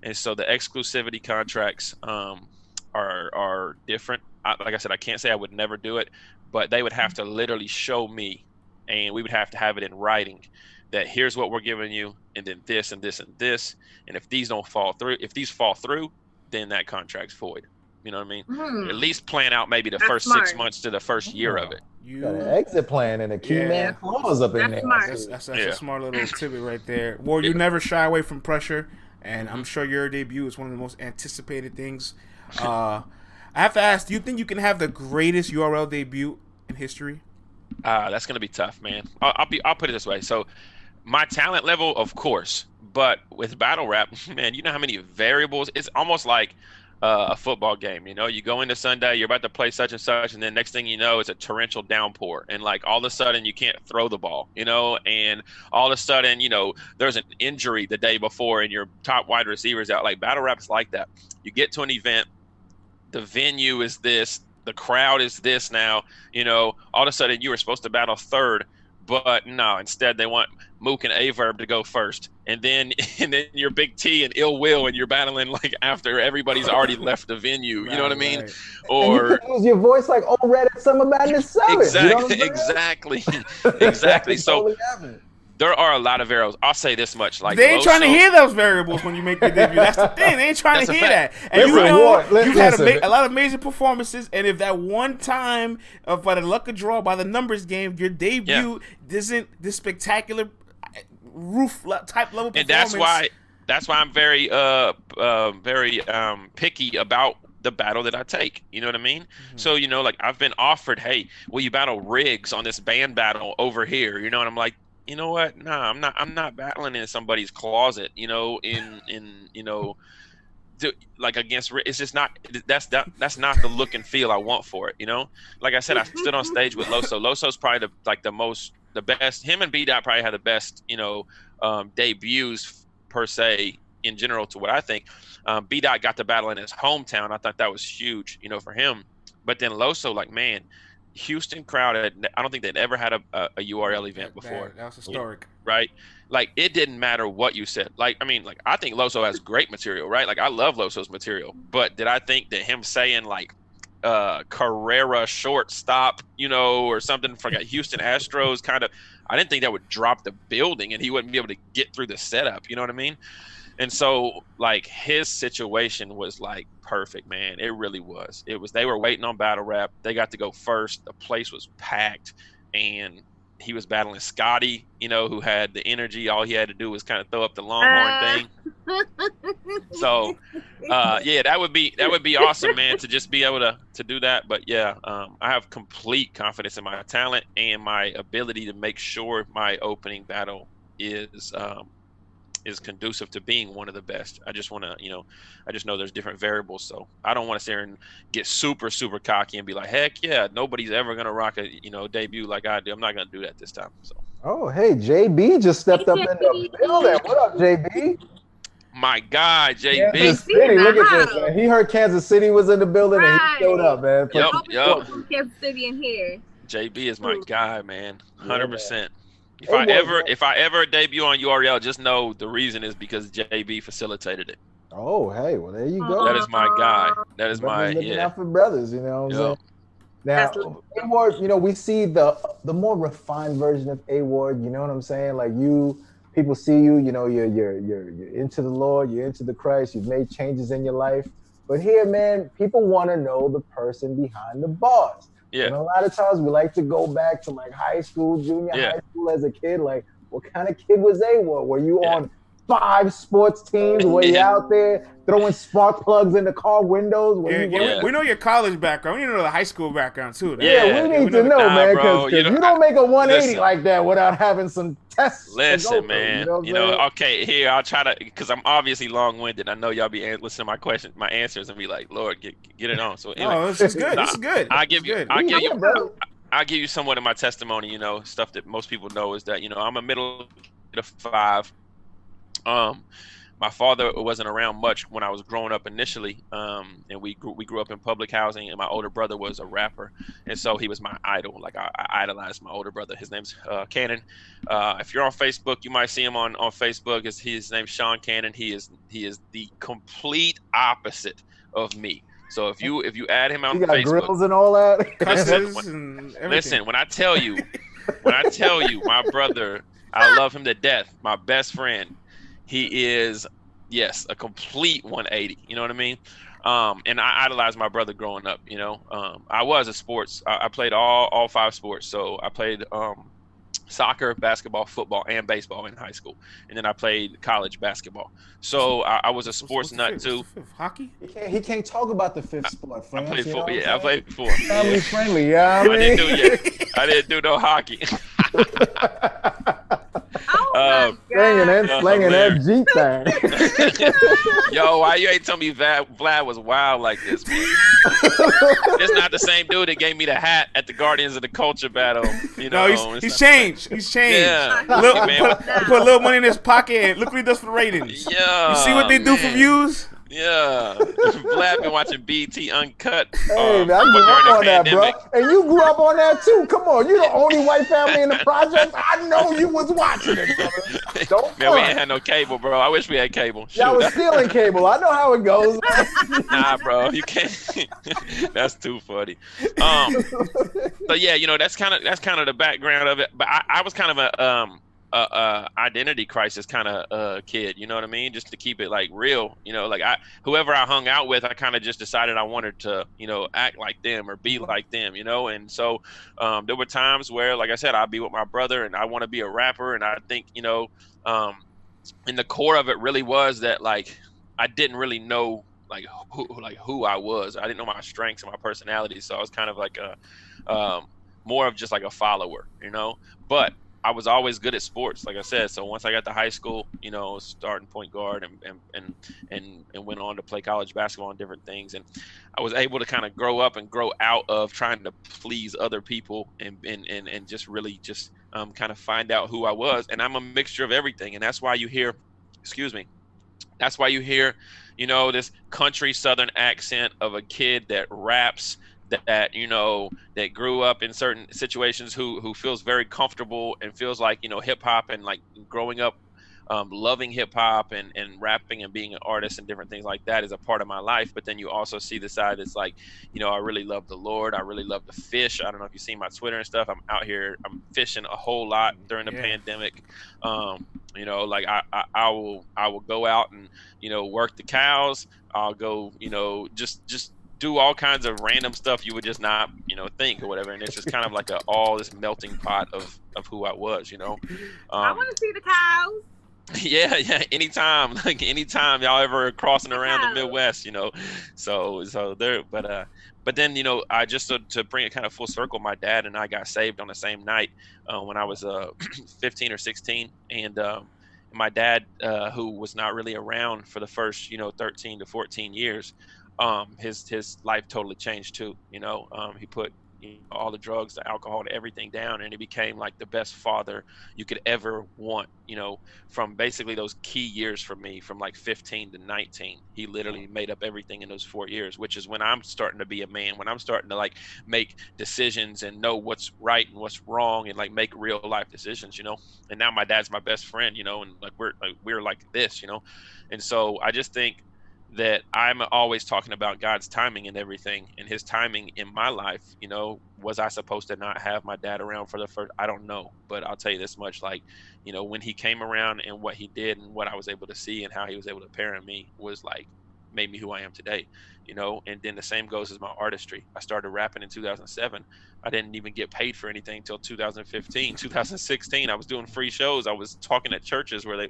F: And so the exclusivity contracts are different. Like I said, I can't say I would never do it, but they would have to literally show me, and we would have to have it in writing that here's what we're giving you, and then this and this and this. And if these fall through, then that contract's void. You know what I mean? At least plan out maybe the first
A: smart.
F: 6 months to the first year of it.
B: You got an exit plan and a key man clause up in there.
C: That's a smart little tidbit right there. Well, you never shy away from pressure, and I'm sure your debut is one of the most anticipated things. I have to ask, do you think you can have the greatest URL debut in history?
F: That's gonna be tough, man. I'll put it this way. So, my talent level, of course, but with battle rap, man, you know how many variables? It's almost like a football game. You go into Sunday, you're about to play such and such, and then next thing you know, it's a torrential downpour, and like all of a sudden you can't throw the ball, and all of a sudden, there's an injury the day before, and your top wide receiver's out. Like battle rap's like that. You get to an event, the venue is this, the crowd is this now, all of a sudden you were supposed to battle third, but no, instead they want Mook and A.ward to go first. And then you're Big T and Ill Will, and you're battling like after everybody's already left the venue. You know what I mean?
B: Right.
F: Or
B: and you use your voice like Red at Summer Madness 7.
F: Exactly. So there are a lot of variables. I'll say this much: like
C: they ain't trying to hear those variables when you make your debut. That's the thing. They ain't trying to hear that. And you've had a lot of amazing performances. And if that one time, by the luck of draw, by the numbers game, your debut isn't this spectacular roof type level performance,
F: and that's why I'm very picky about the battle that I take. You know what I mean? Mm-hmm. So like I've been offered, hey, will you battle Riggs on this band battle over here? And I'm like, you know what? Nah, I'm not battling in somebody's closet. Like against. It's just not. That's not the look and feel I want for it. Like I said, I stood on stage with Loso. Loso's probably the best. Him and B-Dot probably had the best. Debuts per se in general to what I think. B-Dot got the battle in his hometown. I thought that was huge. For him. But then Loso, like, man. Houston crowd, I don't think they'd ever had a URL event before.
C: That was historic.
F: Right? Like, it didn't matter what you said. Like, I mean, like, I think Loso has great material, right? Like, I love Loso's material. But did I think that him saying, like, Carrera shortstop, or something from Houston Astros I didn't think that would drop the building and he wouldn't be able to get through the setup. You know what I mean? And so, like, his situation was, like, perfect, man. It really was. They were waiting on battle rap. They got to go first. The place was packed. And he was battling Scotty, who had the energy. All he had to do was kind of throw up the Longhorn thing. So, that would be awesome, man, to just be able to do that. But, yeah, I have complete confidence in my talent and my ability to make sure my opening battle is conducive to being one of the best. I just want to, I just know there's different variables. So I don't want to sit there and get super, super cocky and be like, heck yeah, nobody's ever going to rock a, debut like I do. I'm not going to do that this time. So.
B: Oh, hey, JB just stepped up in the building. What up, JB?
F: My guy, JB.
B: Kansas City, look at this, man. He heard Kansas City was in the building and he showed up, man.
A: Yep. Kansas City in here.
F: JB is my guy, man. 100%. If I ever debut on URL, just know the reason is because JB facilitated it.
B: Oh, hey, well there you go.
F: That is my guy. That is
B: brothers looking out for brothers, you know what I'm saying? Now, A.ward, we see the more refined version of A.ward, you know what I'm saying? Like people see you, you're into the Lord, you're into the Christ, you've made changes in your life. But here, man, people want to know the person behind the bars.
F: Yeah.
B: And a lot of times we like to go back to like high school, junior high school as a kid. Like, what kind of kid was A.ward? Were you on 5 sports teams way out there, throwing spark plugs in the car windows.
C: We know your college background. We need to know the high school background too.
B: Yeah, we need to know, man, because you don't make a 180 like that without having some tests.
F: Listen, man. Okay, here I'll try to, because I'm obviously long-winded. I know y'all be listening to my questions, my answers, and be like, Lord, get it on. So anyway,
C: this is good. This is good.
F: I'll give you somewhat of my testimony. Stuff that most people know is that I'm a middle of 5. My father wasn't around much when I was growing up initially, and we grew up in public housing, and my older brother was a rapper, and so he was my idol. Like I idolized my older brother. His name's Cannon. If you're on Facebook, you might see him on Facebook. His name's Sean Cannon. He is the complete opposite of me. So if you add him on Facebook,
B: grills and all that.
F: Listen, when I tell you, my brother, I love him to death. My best friend. He is, yes, a complete 180. You know what I mean? And I idolized my brother growing up. I was a sports. I played all 5 sports. So I played soccer, basketball, football, and baseball in high school, and then I played college basketball. So I was a sports nut too.
C: Hockey?
B: He can't talk about the 5th sport.
F: I played football. Yeah, I played before.
B: Family friendly, yeah.
F: I didn't do no hockey.
B: Slanging that G thing.
F: Yo, why you ain't tell me Vlad was wild like this, man? It's not the same dude that gave me the hat at the Guardians of the Culture battle.
C: He's changed. He's changed.
F: Yeah.
C: Put a little money in his pocket and look what he does for the ratings.
F: Yeah.
C: You see what they do for views?
F: Yeah. Vlad been watching BT Uncut.
B: Hey, man, I grew up on that, bro. And you grew up on that too. Come on, you the only white family in the project. I know you was watching it, brother. Don't
F: man, we ain't had no cable, bro. I wish we had cable.
B: Y'all was stealing cable. I know how it goes.
F: Nah, bro, you can't. That's too funny. But yeah, that's kind of the background of it. But I was kind of a identity crisis kind of kid, you know what I mean? Just to keep it like real, like whoever I hung out with, I kind of just decided I wanted to, act like them or be like them, and so there were times where, like I said, I'd be with my brother and I want to be a rapper, and I think, in the core of it really was that like I didn't really know who I was. I didn't know my strengths and my personality, so I was kind of like a more of just like a follower, but I was always good at sports, like I said. So once I got to high school, starting point guard and went on to play college basketball and different things. And I was able to kind of grow up and grow out of trying to please other people and just really just kind of find out who I was. And I'm a mixture of everything. And that's why you hear, this country Southern accent of a kid that raps, that grew up in certain situations, who feels very comfortable and feels like, hip hop and like growing up, loving hip hop and rapping and being an artist and different things like that is a part of my life. But then you also see the side that's like, I really love the Lord. I really love to fish. I don't know if you've seen my Twitter and stuff. I'm out here, I'm fishing a whole lot during the pandemic. Like I will go out and, work the cows. I'll go, just do all kinds of random stuff you would just not, think or whatever. And it's just kind of like all this melting pot of who I was, I
A: want to see the cows.
F: Yeah. Anytime y'all ever crossing around the Midwest, so there, but then, I just to bring it kind of full circle, my dad and I got saved on the same night when I was 15 or 16. And my dad, who was not really around for the first, 13 to 14 years, his life totally changed too. He put all the drugs, the alcohol, and everything down, and he became like the best father you could ever want. From basically those key years for me, from like 15 to 19, he literally made up everything in those 4 years, which is when I'm starting to be a man, when I'm starting to like make decisions and know what's right and what's wrong and like make real life decisions. And now my dad's my best friend, and like we're like this, and so I just think that I'm always talking about God's timing and everything, and his timing in my life. Was I supposed to not have my dad around for the first? I don't know, but I'll tell you this much, like, when he came around and what he did and what I was able to see and how he was able to parent me was like, made me who I am today, and then the same goes as my artistry. I started rapping in 2007. I didn't even get paid for anything until 2015, 2016. I was doing free shows. I was talking at churches where they,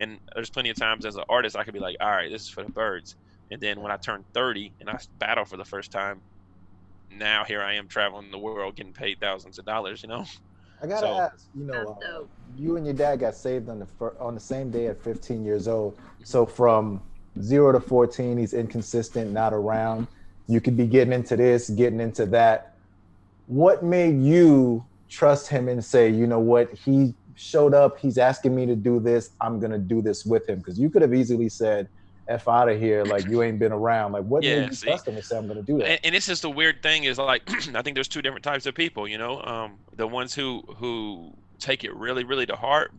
F: And there's plenty of times as an artist, I could be like, all right, this is for the birds. And then when I turned 30 and I battle for the first time, now here I am traveling the world getting paid thousands of dollars, you know?
B: I gotta ask, you and your dad got saved on the same day at 15 years old. So from 0 to 14, he's inconsistent, not around. You could be getting into this, getting into that. What made you trust him and say, you know what, he showed up, he's asking me to do this, I'm gonna do this with him? Because you could have easily said, F out of here, like you ain't been around. Like what made you trust him and say, I'm gonna do that?
F: And this is the weird thing is like, I think there's two different types of people, you know, the ones who take it really, really to heart,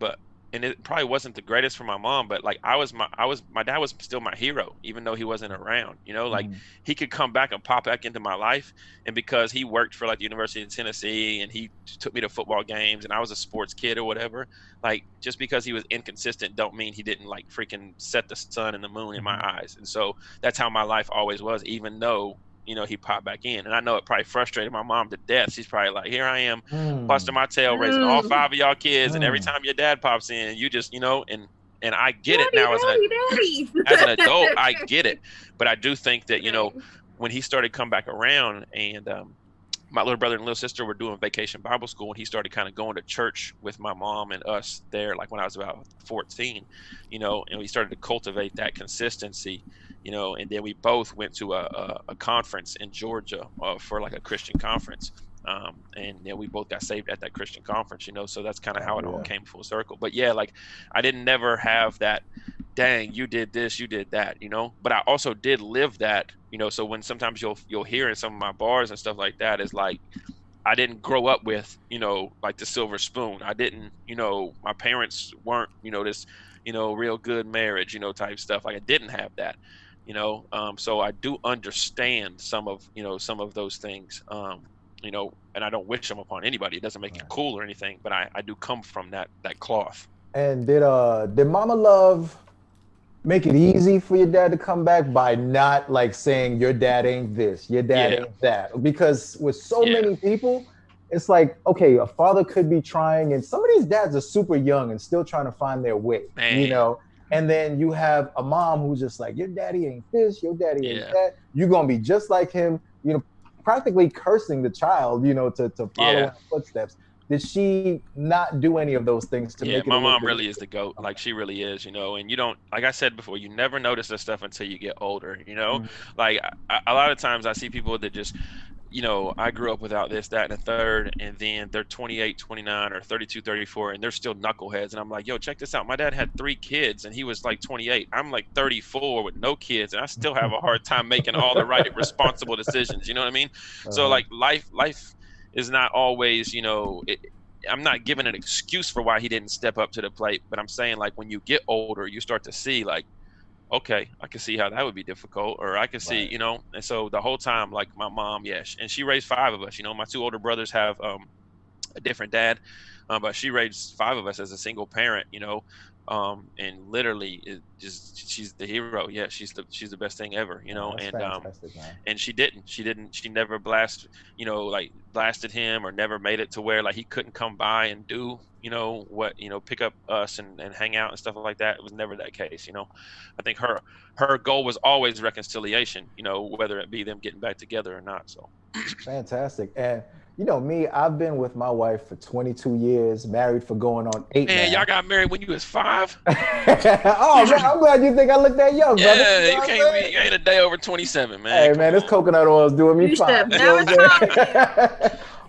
F: and it probably wasn't the greatest for my mom, but like my dad was still my hero, even though he wasn't around, you know, like he could come back and pop back into my life. And because he worked for like the University of Tennessee and he took me to football games and I was a sports kid or whatever, like just because he was inconsistent don't mean he didn't like freaking set the sun and the moon in my eyes. And so that's how my life always was, even though, you know, he popped back in. And I know it probably frustrated my mom to death. She's probably like, here I am busting my tail, raising all 5 of y'all kids. And every time your dad pops in, you just, you know, and I get it now as an adult, I get it. But I do think that, you know, when he started come back around and my little brother and little sister were doing vacation Bible school and he started kind of going to church with my mom and us there, like when I was about 14, you know, and we started to cultivate that consistency, you know, and then we both went to a conference in Georgia for like a Christian conference. And yeah, we both got saved at that Christian conference, you know, so that's kind of how it all came full circle. But yeah, like I didn't never have that, dang, you did this, you did that, you know, but I also did live that, you know, so when sometimes you'll hear in some of my bars and stuff like that is like, I didn't grow up with, you know, like the silver spoon. I didn't, you know, my parents weren't, you know, this, you know, real good marriage, you know, type stuff. Like I didn't have that, you know, so I do understand some of those things, you know, and I don't wish them upon anybody. It doesn't make it cool or anything, but I do come from that cloth.
B: And did Mama Love make it easy for your dad to come back by not like saying your dad ain't this, your dad ain't that? Because with so many people, it's like, okay, a father could be trying, and some of these dads are super young and still trying to find their way, you know? And then you have a mom who's just like, your daddy ain't this, your daddy ain't that. You're going to be just like him, you know, practically cursing the child, you know, to follow in her footsteps. Did she not do any of those things to make it?
F: My mom really is the GOAT. Like she really is, you know, and you don't, like I said before, you never notice this stuff until you get older, you know? Like a lot of times I see people that just, you know, I grew up without this, that, and a third, and then they're 28, 29, or 32, 34, and they're still knuckleheads. And I'm like, yo, check this out. My dad had 3 kids, and he was like 28. I'm like 34 with no kids, and I still have a hard time making all the right, responsible decisions. You know what I mean? So, like, life is not always, you know, I'm not giving an excuse for why he didn't step up to the plate, but I'm saying, like, when you get older, you start to see, like, okay, I can see how that would be difficult, or I can see, you know, and so the whole time, like my mom, and she raised 5 of us, you know, my 2 older brothers have a different dad, but she raised 5 of us as a single parent, you know, and literally she's the hero. Yeah, she's the best thing ever, you know. And she never blasted him or never made it to where like he couldn't come by and do, you know, what, you know, pick up us and hang out and stuff like that. It was never that case, you know. I think her goal was always reconciliation, you know, whether it be them getting back together or not. So
B: fantastic. And you know me, I've been with my wife for 22 years, married for going on 8
F: Man,
B: now.
F: y'all got married when you was 5?
B: Oh man, I'm glad you think I look that young, brother.
F: Yeah, you ain't a day over 27, man.
B: Hey man, this coconut oil is doing me fine.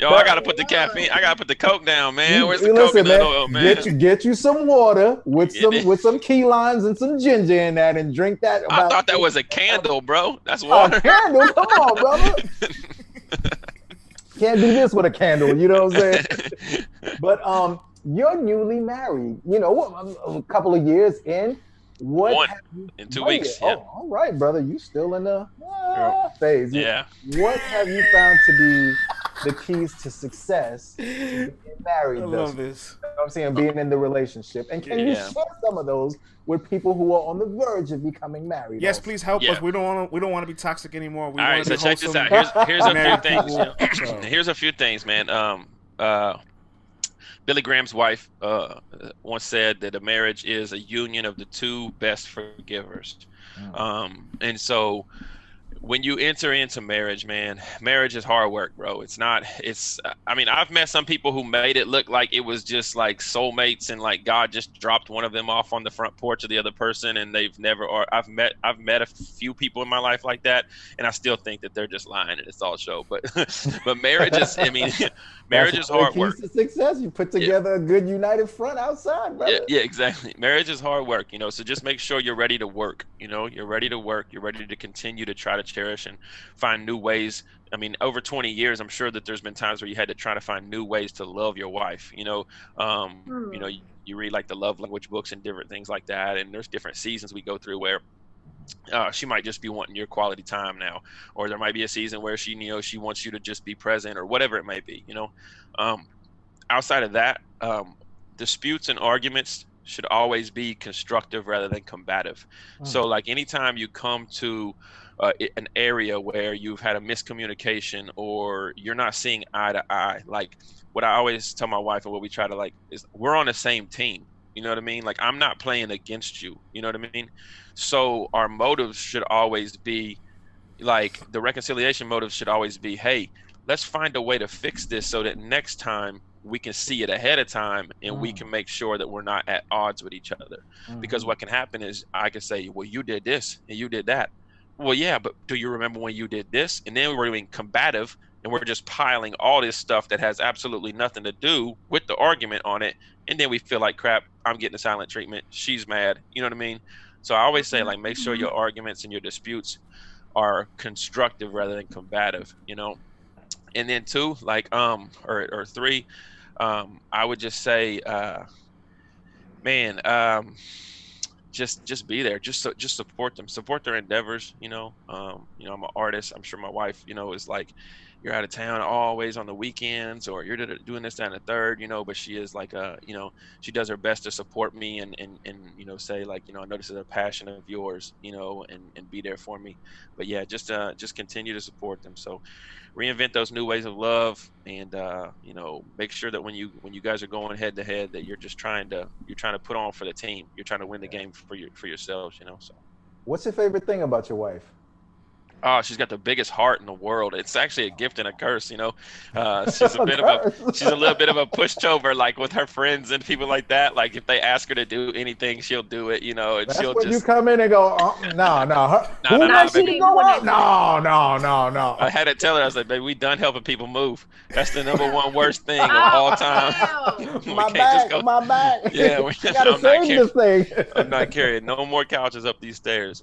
F: Yo, I gotta put the caffeine. I gotta put the Coke down, man. Where's the coconut oil, man?
B: Get you some water with some key limes and some ginger in that, and drink that.
F: I thought that was a candle, bro. That's water.
B: A candle? Come on, brother. Can't do this with a candle. You know what I'm saying? But you're newly married. You know, a couple of years in. What
F: in 2 weeks.
B: Oh, all right, brother. You still in the phase.
F: Yeah.
B: What have you found to be the keys to success to getting married?
C: I love this.
B: You know what I'm saying? Being in the relationship. And can you share some of those with people who are on the verge of becoming married?
C: Yes, please help us. We don't want to be toxic anymore.
F: All right, so check this out. Here's a few things. Here's a few things, man. Billy Graham's wife once said that a marriage is a union of the two best forgivers. And so when you enter into marriage, man, marriage is hard work, bro. I mean, I've met some people who made it look like it was just like soulmates and like God just dropped one of them off on the front porch of the other person, and they've never, or I've met a few people in my life like that, and I still think that they're just lying and it's all show. But marriage is, I mean, marriage is hard work.
B: Keys to success. You put together a good united front outside, brother.
F: Yeah, exactly. Marriage is hard work, so just make sure you're ready to work. You're ready to work. You're ready to continue to try to cherish and find new ways. I mean, over 20 years, I'm sure that there's been times where you had to try to find new ways to love your wife. You read like the love language books and different things like that, and there's different seasons we go through where she might just be wanting your quality time now, or there might be a season where she wants you to just be present, or whatever it may be. Outside of that, disputes and arguments should always be constructive rather than combative. So like anytime you come to an area where you've had a miscommunication or you're not seeing eye to eye, like what I always tell my wife and what we try to is we're on the same team. You know what I mean? Like, I'm not playing against you. You know what I mean? So our motives should always be like, the reconciliation motives should always be, hey, let's find a way to fix this so that next time we can see it ahead of time and we can make sure that we're not at odds with each other. Because what can happen is I can say, well, you did this and you did that. Well, yeah, but do you remember when you did this? And then we're being combative and we're just piling all this stuff that has absolutely nothing to do with the argument on it. And then we feel like crap, I'm getting a silent treatment. She's mad. You know what I mean? So I always say, like, make sure your arguments and your disputes are constructive rather than combative, And then two, or three, I would just say, just be there, just support them, support their endeavors. I'm an artist. I'm sure my wife, is like, you're out of town always on the weekends, or you're doing this, that, and the third, but she is like, she does her best to support me and say like, I know this is a passion of yours, and be there for me. But yeah, just continue to support them. So reinvent those new ways of love, and make sure that when you guys are going head to head, that you're trying to put on for the team. You're trying to win the game for yourselves. So
B: what's your favorite thing about your wife?
F: Oh, she's got the biggest heart in the world. It's actually a gift and a curse, she's she's a little bit of a pushover, like with her friends and people like that. Like if they ask her to do anything, she'll do it, and
B: That's
F: she'll
B: when
F: just
B: you come in and go, no, no.
F: I had to tell her, I was like, baby, we done helping people move. That's the number one worst thing of all time.
B: My back.
F: Yeah,
B: gotta save this thing.
F: I'm not carrying no more couches up these stairs,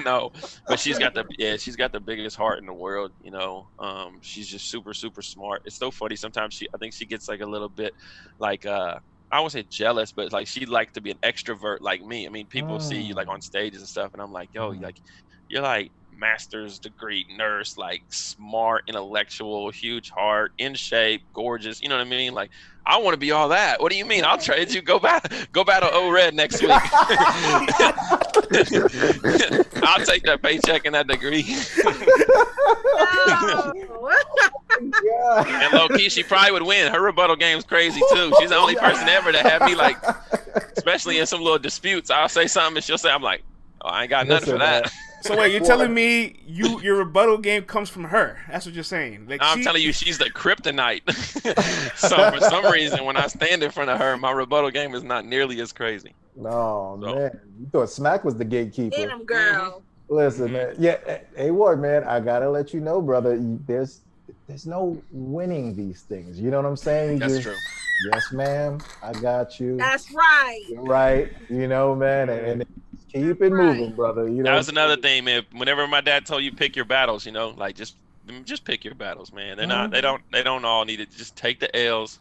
F: no. But she's got the biggest heart in the world, she's just super, super smart. It's so funny. Sometimes I think she gets like a little bit like, I won't say jealous, but like she likes to be an extrovert like me. I mean, people see you like on stages and stuff, and I'm like, yo, you're like master's degree nurse, like smart, intellectual, huge heart, in shape, gorgeous. You know what I mean? Like, I want to be all that. What do you mean? I'll trade you. Go battle O-Red next week. I'll take that paycheck and that degree. And low key, she probably would win. Her rebuttal game's crazy too. She's the only person ever to have me like, especially in some little disputes. I'll say something and she'll say, I'm like, oh, I ain't got nothing for that.
C: So wait, you're telling me your rebuttal game comes from her? That's what you're saying? Like,
F: I'm telling you, she's the kryptonite. So for some reason, when I stand in front of her, my rebuttal game is not nearly as crazy.
B: No, man. You thought Smack was the gatekeeper.
A: Get him, girl.
B: Listen, man. Yeah, A.ward, man, I gotta let you know, brother, there's no winning these things. You know what I'm saying?
F: That's true.
B: Yes, ma'am. I got you.
A: That's right.
B: You're right. Man, and keep it moving, brother.
F: That was another thing, man. Whenever my dad told you pick your battles, like just pick your battles, man. They're not. They don't all need it. Just take the L's.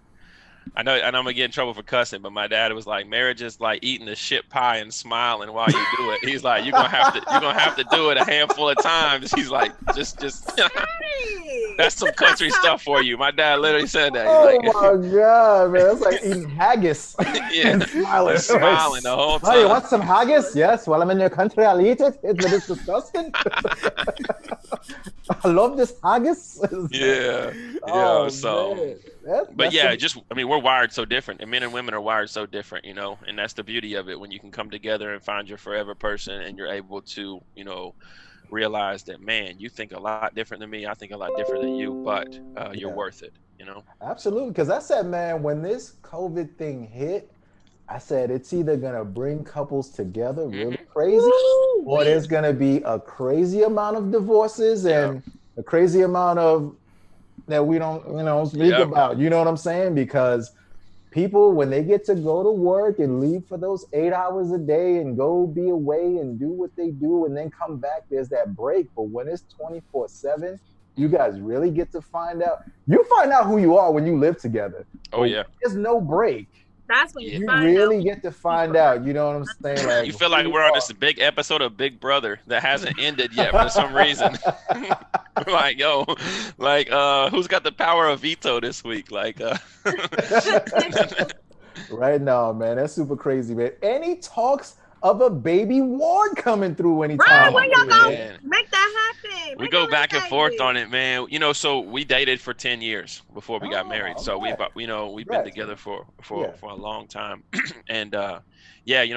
F: I know I'm gonna get in trouble for cussing, but my dad was like, marriage is like eating the shit pie and smiling while you do it. He's like, you're gonna have to do it a handful of times. He's like, just that's some country stuff for you. My dad literally said that. He's
B: my God, man, it's like eating haggis.
F: Yeah, and smiling the whole time.
B: Oh, you want some haggis? Yes. While I'm in your country, I'll eat it. It's disgusting. I love this haggis.
F: Yeah.
B: Oh,
F: so
B: man.
F: But yeah, we're wired so different, and men and women are wired so different, and that's the beauty of it when you can come together and find your forever person, and you're able to, realize that, man, you think a lot different than me. I think a lot different than you, but you're worth it,
B: Absolutely. Because I said, man, when this COVID thing hit, I said it's either gonna bring couples together really crazy, or there's gonna be a crazy amount of divorces and a crazy amount of that we don't, speak about. You know what I'm saying? Because people, when they get to go to work and leave for those 8 hours a day and go be away and do what they do and then come back, there's that break. But when it's 24/7, you guys really get to find out. You find out who you are when you live together.
F: Oh, yeah.
B: There's no break.
A: That's when you
B: really get to find out. You know what I'm saying? Like,
F: you feel like we're on this big episode of Big Brother that hasn't ended yet for some reason. Like, who's got the power of veto this week? Like,
B: right now, man, that's super crazy, man. Any talks of a baby Ward coming through anytime?
A: Right, when y'all gonna make that happen?
F: We go back and forth on it, man. So we dated for 10 years before we got married. So we've been together for a long time. And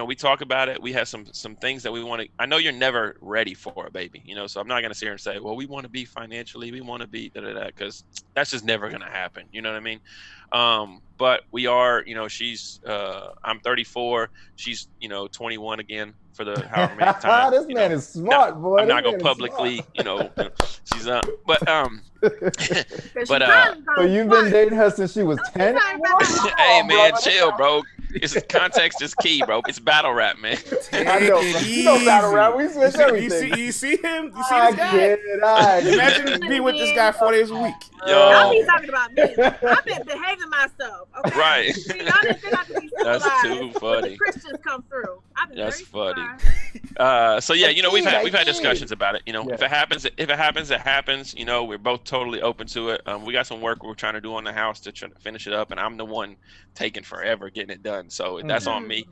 F: we talk about it. We have some things that we want to. I know you're never ready for a baby, so I'm not gonna sit here and say, well, we want to be financially, we want to be because that's just never gonna happen. You know what I mean? But we are, she's I'm 34, she's 21 again for the however many times.
B: This man is smart, boy.
F: I'm not gonna publicly, she's but
B: so you've been dating her since she was 10?
F: Hey man, chill, bro. Context is key, bro. It's battle rap, man.
B: I know, bro. You know battle rap. We switch everything.
C: You see him? You see this guy? Imagine me with this guy 4 days a week.
F: Yo.
A: I'll be talking about me. I've been behaving myself. Okay?
F: Right.
A: See, y'all didn't think I could be civilized.
F: That's too funny.
A: The Christians come through. That's
F: funny. So yeah, we've had discussions about it. If it happens, it happens. We're both totally open to it. We got some work we're trying to do on the house to try to finish it up, and I'm the one taking forever getting it done. So that's on me.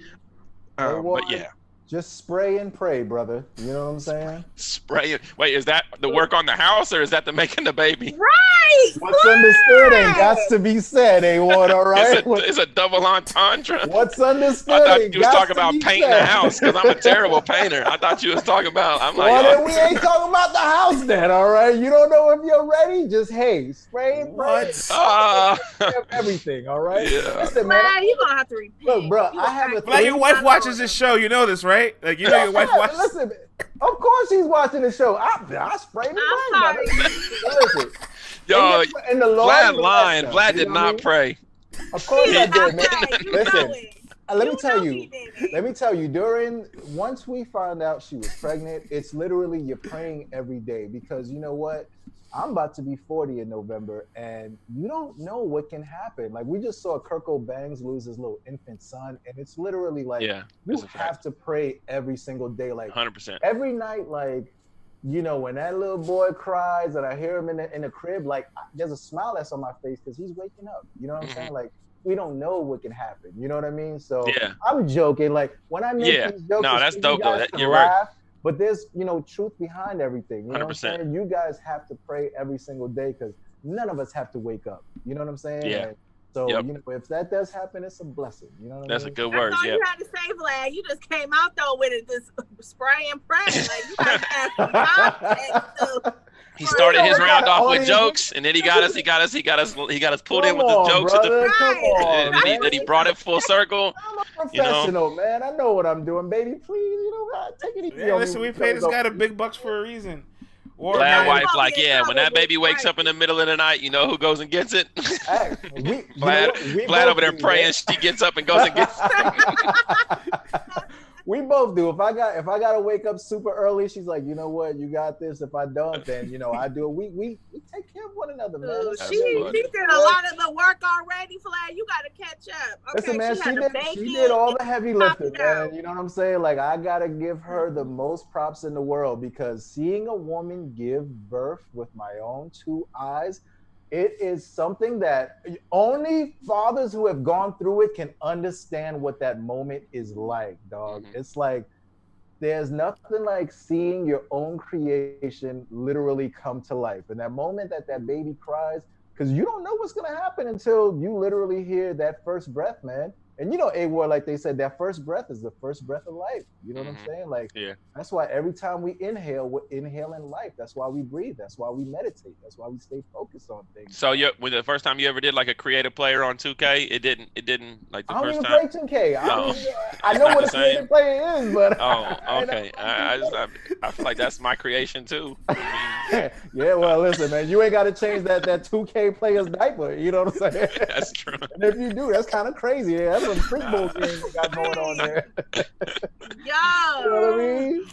F: But yeah.
B: Just spray and pray, brother. You know what I'm saying?
F: Spray it. Wait, is that the work on the house or is that the making the baby?
A: Right.
B: What's understood ain't got to be said, A.ward, all right?
F: It's a double entendre.
B: What's understood?
F: I thought you was talking about painting the house because I'm a terrible painter. I thought you was talking about. I'm like,
B: then we ain't talking about the house then, all right? You don't know if you're ready? Just spray and pray. Everything, all right?
F: Yeah.
A: Listen, man, you're gonna have to repent.
B: Look, bro, I have a.
C: Like your wife watches this show, you know this, right? Like your wife watches.
B: Listen, of course she's watching the show. I sprayed the
A: I'm sorry.
B: Listen,
F: yo,
B: in the
F: Vlad lying. Vlad did not pray.
B: Of course I did, man. Listen, let me tell you. Once we found out she was pregnant, it's literally you're praying every day because you know what? I'm about to be 40 in November, and you don't know what can happen. Like, we just saw Kirko Bangs lose his little infant son, and it's literally like, you have to pray every single day. Like,
F: 100%.
B: Every night, like, when that little boy cries and I hear him in the crib, like, there's a smile that's on my face because he's waking up. You know what I'm saying? Like, we don't know what can happen. You know what I mean? So I'm joking. Like, when I make these jokes,
F: no, that's dope, though. You're
B: laugh,
F: right.
B: But there's, truth behind everything. You know
F: 100%.
B: what I'm saying? You guys have to pray every single day because none of us have to wake up. You know what I'm saying?
F: Yeah.
B: And so, if that does happen, it's a blessing. You know what I mean?
F: That's a good word.
A: That's all you had to say, Vlad. You just came out though with it, this spray and pray. Like, you guys had some context.
F: He started his round off with jokes, and then he got us pulled in with the jokes. Then he brought it full circle.
B: I'm a professional, man. I know what I'm doing, baby. Please, take it easy.
C: Yeah, listen, we pay this guy the big bucks for a reason.
F: Glad wife, like, when that baby wakes up in the middle of the night, you know who goes and gets it?
B: Hey,
F: Vlad over there praying, she gets up and goes and gets it.
B: We both do. If I gotta wake up super early, she's like, you know what, you got this. If I don't, then I do it. We take care of one another, man.
A: She did a lot of the work already, Vlad. You gotta catch up. Okay,
B: listen, man, she did all the heavy lifting, man. You know what I'm saying? Like, I gotta give her the most props in the world because seeing a woman give birth with my own 2 eyes, it is something that only fathers who have gone through it can understand what that moment is like, dog. Mm-hmm. It's like there's nothing like seeing your own creation literally come to life. And that moment that baby cries, because you don't know what's gonna happen until you literally hear that first breath, man. And you know, A.ward, like they said, that first breath is the first breath of life. You know what I'm saying? Like, that's why every time we inhale, we're inhaling life. That's why we breathe. That's why we meditate. That's why we stay focused on things.
F: So when the first time you ever did like a creative player on 2K, it didn't like the first time.
B: I don't even play 2K. I know what a creative player is, but
F: okay. I feel like that's my creation too.
B: Yeah, well, listen, man, you ain't got to change that 2K player's diaper. You know what I'm saying?
F: That's true.
B: And if you do, that's kind of crazy. Yeah, that's some football game you got going on there.
A: Yo.
B: You know what I mean?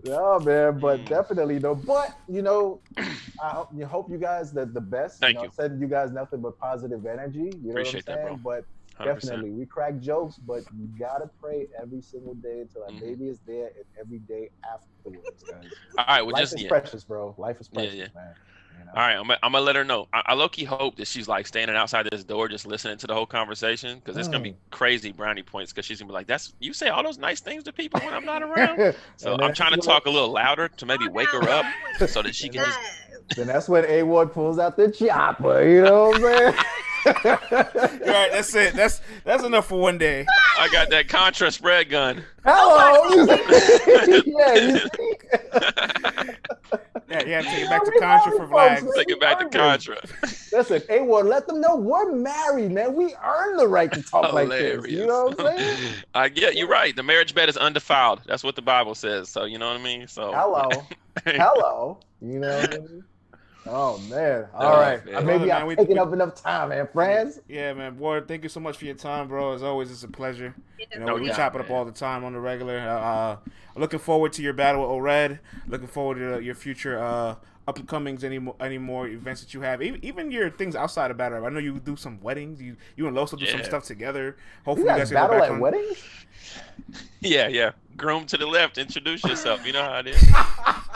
B: Yeah, man, but definitely though. But you know, I hope you guys the best.
F: Thank you.
B: I said you guys nothing but positive energy. You know
F: Appreciate
B: what I'm saying?
F: that, bro.
B: But definitely, we crack jokes, but you gotta pray every single day until that baby is there, and every day afterwards, guys.
F: All right, well,
B: life is precious, bro. Life is precious, man. You know? All
F: right, I'm gonna let her know. I low-key hope that she's like standing outside this door, just listening to the whole conversation, because it's gonna be crazy brownie points. Because she's gonna be like, "That's you say all those nice things to people when I'm not around." So I'm trying to talk a little louder to maybe wake her up, so that she can just.
B: Then that's when A.ward pulls out the chopper. You know what I'm saying?
C: All right, that's it. That's enough for one day.
F: I got that Contra spread gun.
B: Hello.
C: Yeah, take it back to Contra for flags.
F: Take it back to Contra.
B: Listen, A.ward, let them know we're married, man. We earn the right to talk like this. You know what I'm saying?
F: You're right. The marriage bed is undefiled. That's what the Bible says. So you know what I mean. So
B: hello. You know what I mean? Oh man! All right,
F: man.
B: Maybe I'm taking up enough time, man. Friends.
C: Yeah, man. Ward, thank you so much for your time, bro. As always, it's a pleasure. We chop it up all the time on the regular. I'm looking forward to your battle with O.Red. Looking forward to your future upcomings, any more events that you have. Even your things outside of battle rap. I know you do some weddings. You and Loso do some stuff together. Hopefully, you guys can
B: battle
C: go back
B: at weddings.
F: Yeah. Groom to the left. Introduce yourself. You know how it is.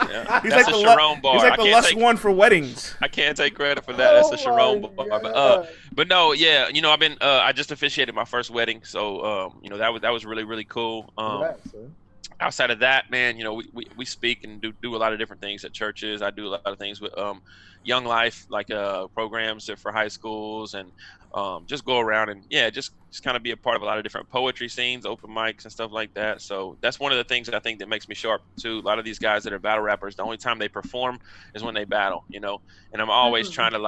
F: Yeah.
C: He's
F: that's
C: like
F: a
C: the
F: Sharon bar.
C: He's like the last one for weddings.
F: I can't take credit for that. That's a Sharon bar. But no, yeah. You know, I've been. I just officiated my first wedding, so you know that was really really cool. Outside of that, man, you know, we speak and do a lot of different things at churches. I do a lot of things with Young Life, like programs for high schools, and just go around and just kind of be a part of a lot of different poetry scenes, open mics and stuff like that. So that's one of the things that I think that makes me sharp too. A lot of these guys that are battle rappers, the only time they perform is when they battle, you know. And I'm always trying to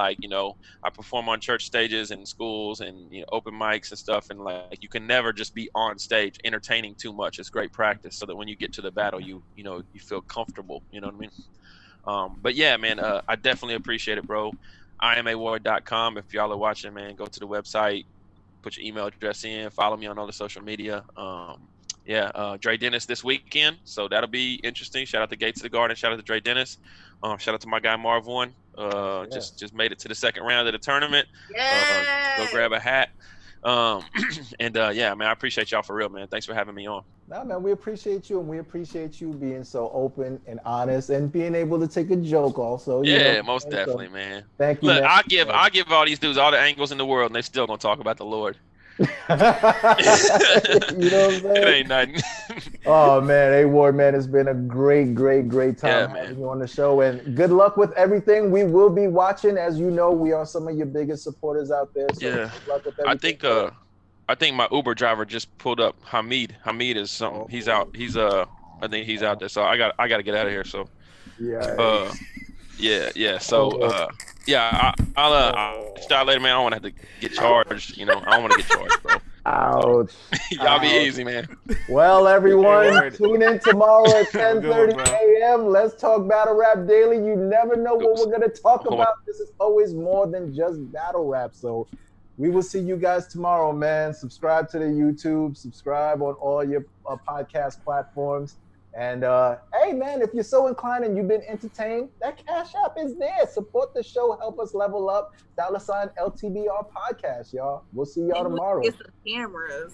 F: I perform on church stages and schools and open mics and stuff, and like you can never just be on stage entertaining too much. It's great practice so that when you get to the battle, you feel comfortable. You know what I mean? But yeah, man, I definitely appreciate it, bro. A.ward.com. If y'all are watching, man, go to the website, put your email address in, follow me on all the social media. Dre Dennis this weekend, so that'll be interesting. Shout out to Gates of the Garden. Shout out to Dre Dennis. Shout out to my guy Marv One. Just made it to the second round of the tournament. Go grab a hat. Man, I appreciate y'all for real, man. Thanks for having me on.
B: No, man, we appreciate you, and we appreciate you being so open and honest, and being able to take a joke also.
F: Most definitely, man.
B: Thank you.
F: Look,
B: man.
F: I give all these dudes all the angles in the world, and they still gonna talk about the Lord.
B: You know what I'm saying?
F: It ain't nothing.
B: Oh man, A.ward, man, it's been a great time having you on the show, and good luck with everything. We will be watching, as you know, we are some of your biggest supporters out there. So good luck with everything.
F: I think my Uber driver just pulled up. Hamid is something. He's out. I think he's out there. So I got to get out of here. So So I'll start later, man. I don't want to have to get charged. I don't want to get charged, bro.
B: Ouch.
F: Y'all be easy, man.
B: Well, everyone, tune in tomorrow at 10:30 a.m. Let's talk Battle Rap Daily. You never know what we're going to talk about. This is always more than just battle rap. So we will see you guys tomorrow, man. Subscribe to the YouTube. Subscribe on all your podcast platforms. And hey, man, if you're so inclined and you've been entertained, that Cash App is there. Support the show. Help us level up. $ LTBR podcast, y'all. We'll see y'all tomorrow.
A: Get some cameras.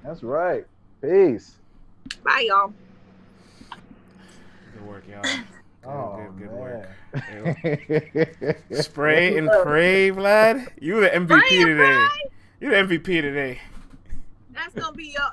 B: That's right. Peace.
A: Bye, y'all.
C: Good work, y'all. Good work.
B: Spray
C: and pray, Vlad. You the MVP today. You the MVP today.
A: That's gonna be your